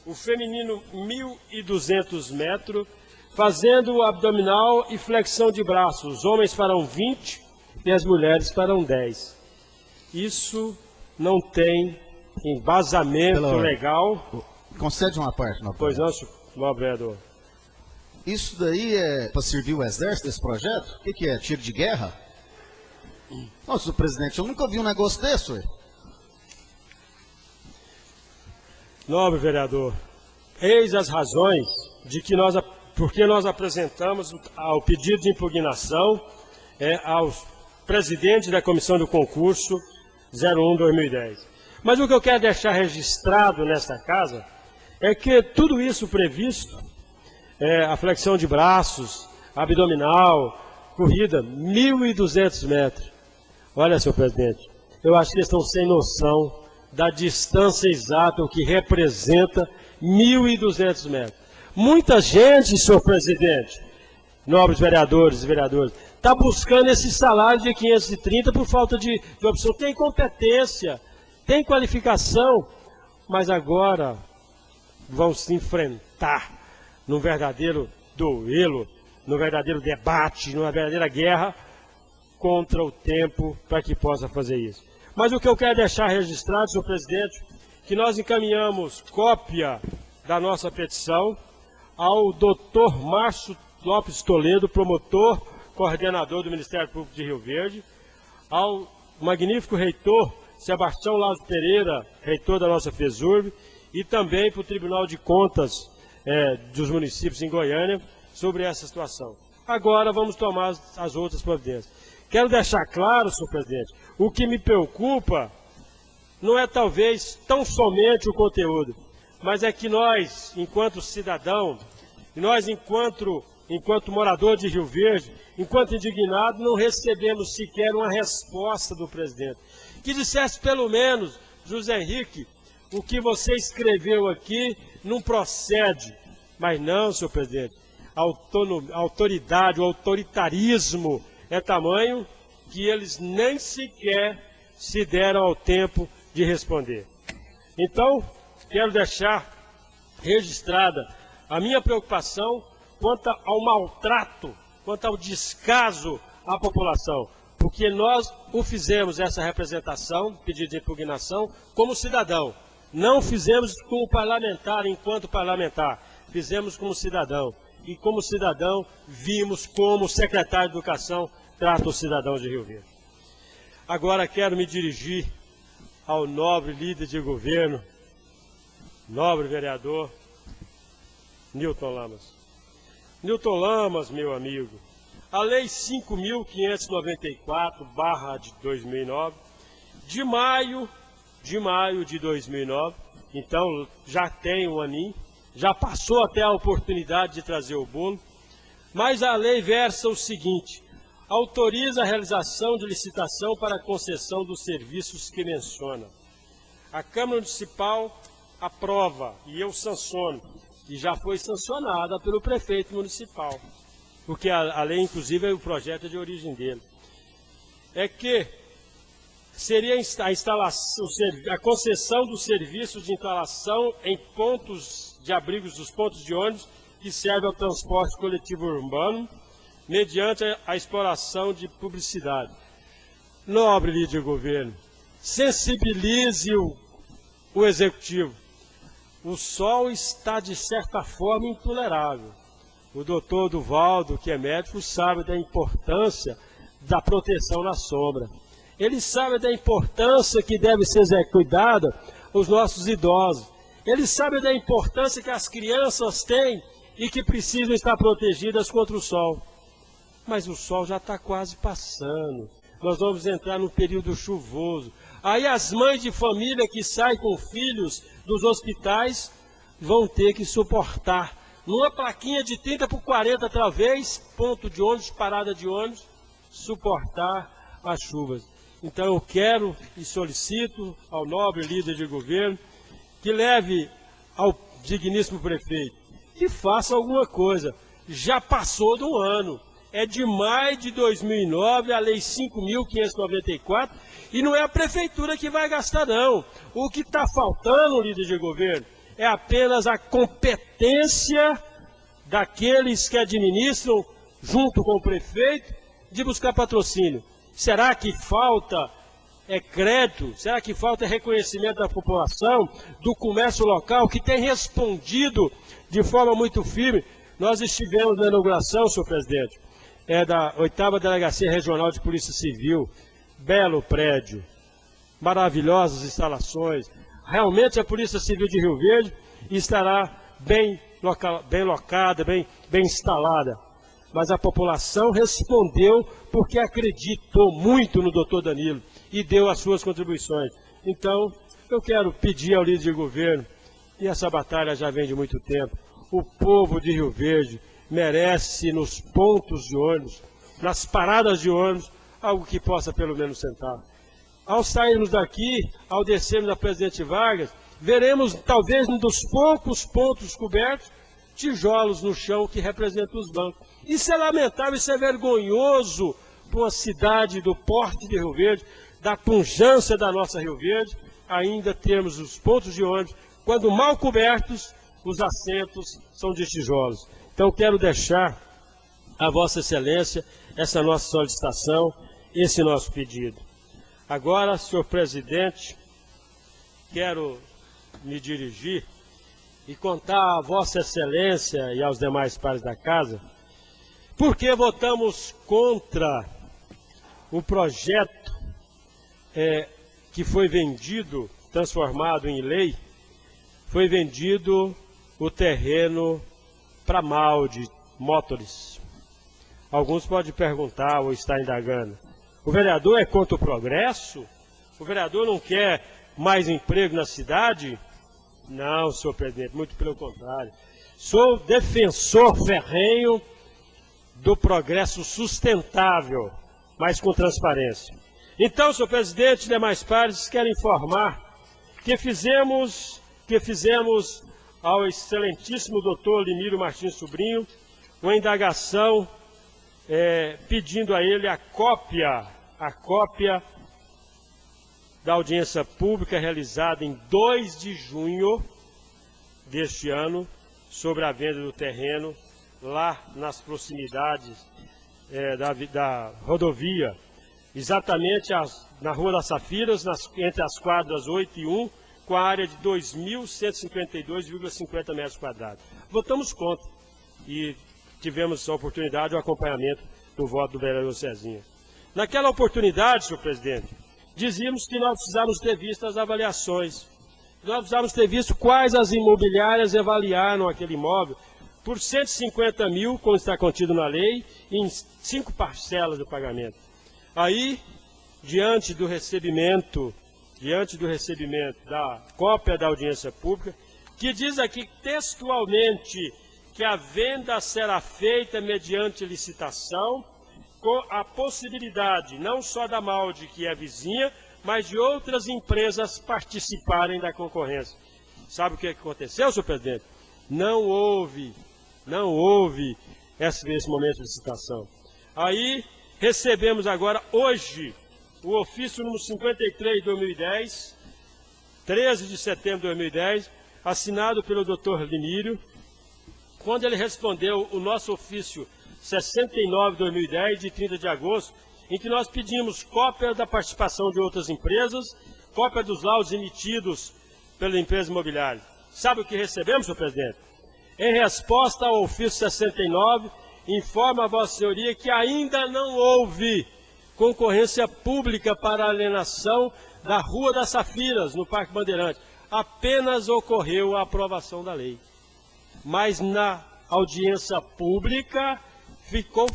o feminino 1.200 metros, fazendo o abdominal e flexão de braços. Os homens farão 20 e as mulheres farão 10. Isso não tem embasamento legal. Concede uma parte, não. Pois não, senhor vereador. Isso daí é para servir o exército, esse projeto? O que é? Tiro de guerra? Nossa, senhor presidente, eu nunca vi um negócio desse, ué. Nobre vereador, eis as razões de que porque nós apresentamos o pedido de impugnação ao presidente da comissão do concurso 01/2010. Mas o que eu quero deixar registrado nesta casa é que tudo isso previsto, a flexão de braços, abdominal, corrida, 1.200 metros. Olha, senhor presidente, eu acho que eles estão sem noção da distância exata, o que representa 1.200 metros. Muita gente, senhor presidente, nobres vereadores e vereadoras, está buscando esse salário de 530 por falta de opção. Tem competência, tem qualificação, mas agora vão se enfrentar num verdadeiro duelo, num verdadeiro debate, numa verdadeira guerra contra o tempo para que possa fazer isso. Mas o que eu quero deixar registrado, senhor presidente, que nós encaminhamos cópia da nossa petição ao doutor Márcio Lopes Toledo, promotor, coordenador do Ministério Público de Rio Verde, ao magnífico reitor Sebastião Lázaro Pereira, reitor da nossa FESURB, e também para o Tribunal de Contas dos municípios em Goiânia, sobre essa situação. Agora vamos tomar as outras providências. Quero deixar claro, senhor presidente, o que me preocupa não é talvez tão somente o conteúdo, mas é que nós, enquanto cidadão, nós, enquanto morador de Rio Verde, enquanto indignado, não recebemos sequer uma resposta do presidente. Que dissesse pelo menos, José Henrique, o que você escreveu aqui não procede. Mas não, senhor presidente, a autoridade, o autoritarismo é tamanho que eles nem sequer se deram ao tempo de responder. Então, quero deixar registrada a minha preocupação quanto ao maltrato, quanto ao descaso à população, porque nós o fizemos essa representação, pedido de impugnação, como cidadão. Não fizemos como parlamentar, enquanto parlamentar, fizemos como cidadão. E como cidadão, vimos como o secretário de Educação trata os cidadãos de Rio Verde. Agora quero me dirigir ao nobre líder de governo, nobre vereador, Newton Lamas. Newton Lamas, meu amigo, a Lei 5.594/2009, de maio de 2009, então já tem um aninho, já passou até a oportunidade de trazer o bolo, mas a lei versa o seguinte: autoriza a realização de licitação para a concessão dos serviços que menciona. A Câmara Municipal aprova e eu sanciono, e já foi sancionada pelo prefeito municipal, porque a lei, inclusive, é o projeto de origem dele. É que seria a concessão dos serviços de instalação em pontos de abrigos dos pontos de ônibus que servem ao transporte coletivo urbano, mediante a exploração de publicidade. Nobre líder de governo, sensibilize o executivo. O sol está, de certa forma, intolerável. O doutor Duvaldo, que é médico, sabe da importância da proteção na sombra. Ele sabe da importância que deve ser cuidada os nossos idosos. Ele sabe da importância que as crianças têm e que precisam estar protegidas contra o sol. Mas o sol já está quase passando. Nós vamos entrar no período chuvoso. Aí as mães de família que saem com filhos dos hospitais vão ter que suportar, numa plaquinha de 30 por 40 outra vez, ponto de ônibus, parada de ônibus, suportar as chuvas. Então eu quero e solicito ao nobre líder de governo que leve ao digníssimo prefeito que faça alguma coisa. Já passou do ano. É de maio de 2009, a Lei 5.594, e não é a prefeitura que vai gastar, não. O que está faltando, líder de governo, é apenas a competência daqueles que administram, junto com o prefeito, de buscar patrocínio. Será que falta crédito? Será que falta reconhecimento da população, do comércio local, que tem respondido de forma muito firme? Nós estivemos na inauguração, senhor presidente, da 8ª Delegacia Regional de Polícia Civil, belo prédio, maravilhosas instalações. Realmente a Polícia Civil de Rio Verde estará bem locada, bem instalada. Mas a população respondeu porque acreditou muito no doutor Danilo e deu as suas contribuições. Então, eu quero pedir ao líder de governo, e essa batalha já vem de muito tempo, o povo de Rio Verde merece, nos pontos de ônibus, nas paradas de ônibus, algo que possa pelo menos sentar. Ao sairmos daqui, ao descermos da Presidente Vargas, veremos talvez um dos poucos pontos cobertos, tijolos no chão que representam os bancos. Isso é lamentável, isso é vergonhoso para uma cidade do porte de Rio Verde, da pujança da nossa Rio Verde, ainda temos os pontos de ônibus, quando mal cobertos, os assentos são de tijolos. Então, quero deixar a Vossa Excelência essa nossa solicitação, esse nosso pedido. Agora, senhor presidente, quero me dirigir e contar a Vossa Excelência e aos demais pares da casa por que votamos contra o projeto que foi vendido, transformado em lei, foi vendido o terreno para Maldi Motors. Alguns podem perguntar ou estar indagando, o vereador é contra o progresso? O vereador não quer mais emprego na cidade? Não, senhor presidente, muito pelo contrário. Sou defensor ferrenho do progresso sustentável, mas com transparência. Então, senhor presidente e demais pares, quero informar que fizemos ao excelentíssimo doutor Limírio Martins Sobrinho uma indagação pedindo a ele a cópia da audiência pública realizada em 2 de junho deste ano sobre a venda do terreno lá nas proximidades da rodovia, exatamente na Rua das Safiras, entre as quadras 8 e 1, com a área de 2.152,50 metros quadrados. Votamos contra e tivemos a oportunidade, o acompanhamento do voto do vereador Cezinha. Naquela oportunidade, senhor presidente, dizíamos que nós precisávamos ter visto as avaliações. Nós precisávamos ter visto quais as imobiliárias avaliaram aquele imóvel por 150 mil, como está contido na lei, em 5 parcelas do pagamento. Aí, diante do recebimento da cópia da audiência pública, que diz aqui textualmente que a venda será feita mediante licitação, com a possibilidade não só da Maldi, que é vizinha, mas de outras empresas participarem da concorrência. Sabe o que aconteceu, senhor presidente? Não houve esse momento de licitação. Aí recebemos agora, hoje, o ofício número 53 de 2010, 13 de setembro de 2010, assinado pelo doutor Limírio, quando ele respondeu o nosso ofício 69 de 2010, de 30 de agosto, em que nós pedimos cópia da participação de outras empresas, cópia dos laudos emitidos pela empresa imobiliária. Sabe o que recebemos, senhor presidente? Em resposta ao ofício 69, informa a Vossa Senhoria que ainda não houve concorrência pública para a alienação da Rua das Safiras, no Parque Bandeirante. Apenas ocorreu a aprovação da lei. Mas na audiência pública ficou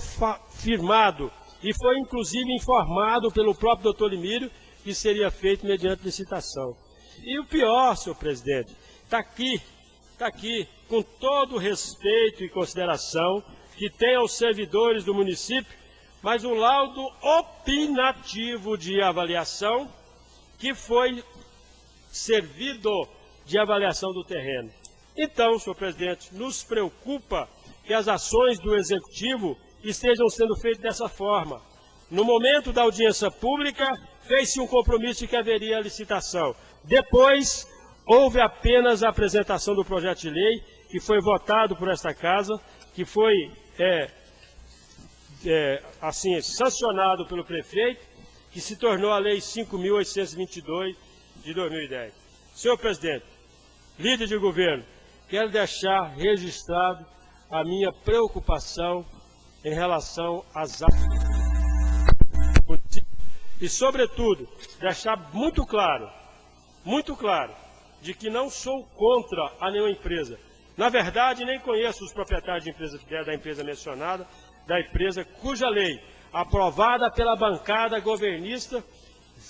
firmado e foi inclusive informado pelo próprio doutor Limírio que seria feito mediante licitação. E o pior, senhor presidente, está aqui, com todo o respeito e consideração que tem aos servidores do município, mas o laudo opinativo de avaliação que foi servido de avaliação do terreno. Então, senhor presidente, nos preocupa que as ações do Executivo estejam sendo feitas dessa forma. No momento da audiência pública, fez-se um compromisso de que haveria licitação. Depois, houve apenas a apresentação do projeto de lei, que foi votado por esta Casa, que foi sancionado pelo prefeito, que se tornou a Lei 5.822 de 2010. Senhor presidente, líder de governo, quero deixar registrado a minha preocupação em relação às ações e, sobretudo, deixar muito claro, de que não sou contra a nenhuma empresa. Na verdade, nem conheço os proprietários da empresa mencionada, da empresa cuja lei, aprovada pela bancada governista,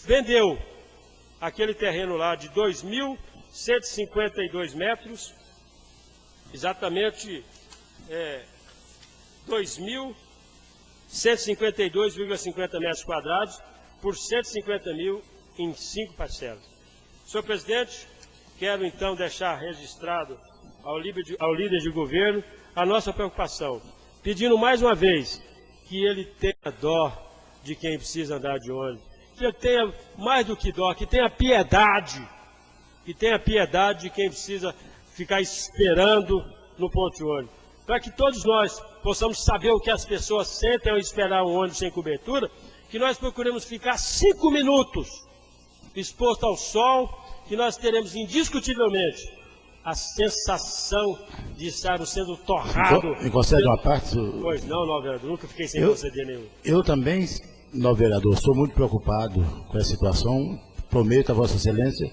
vendeu aquele terreno lá de 2.152 metros, exatamente 2.152 152,50 metros quadrados por 150 mil em 5 parcelas. Senhor presidente, quero então deixar registrado ao líder de governo a nossa preocupação, pedindo mais uma vez que ele tenha dó de quem precisa andar de ônibus, que ele tenha mais do que dó, que tenha piedade de quem precisa ficar esperando no ponto de ônibus, para que todos nós possamos saber o que as pessoas sentem ao esperar um ônibus sem cobertura, que nós procuremos ficar 5 minutos exposto ao sol, que nós teremos indiscutivelmente a sensação de estar sendo torrado. Me concede uma parte? Pois não, vereador, nunca fiquei sem conceder nenhum. Eu também, vereador, sou muito preocupado com essa situação. Prometo a Vossa Excelência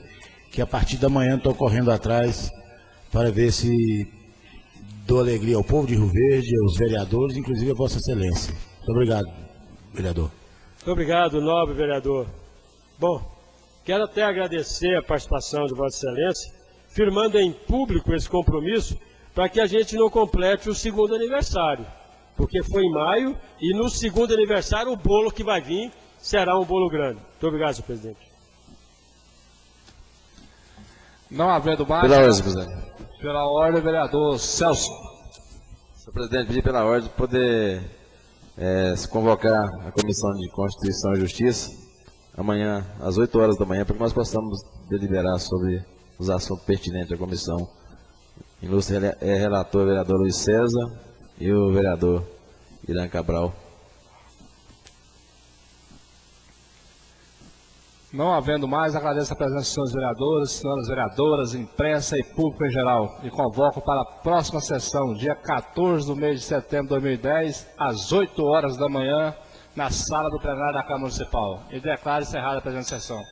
que a partir da manhã estou correndo atrás para ver se dou alegria ao povo de Rio Verde, aos vereadores, inclusive a Vossa Excelência. Muito obrigado, vereador. Muito obrigado, nobre vereador. Bom, quero até agradecer a participação de Vossa Excelência, firmando em público esse compromisso para que a gente não complete o 2º aniversário, porque foi em maio e no 2º aniversário o bolo que vai vir será um bolo grande. Muito obrigado, senhor presidente. Não havendo mais. Pela ordem, presidente. Pela ordem, vereador Celso. Senhor presidente, pedi pela ordem de poder se convocar a Comissão de Constituição e Justiça amanhã, às 8 horas da manhã, para que nós possamos deliberar sobre os assuntos pertinentes à comissão. Ilustre relator, o vereador Luiz César e o vereador Irã Cabral. Não havendo mais, agradeço a presença dos senhores vereadores, senhoras vereadoras, imprensa e público em geral. E convoco para a próxima sessão, dia 14 do mês de setembro de 2010, às 8 horas da manhã, na sala do plenário da Câmara Municipal. E declaro encerrada a presente sessão.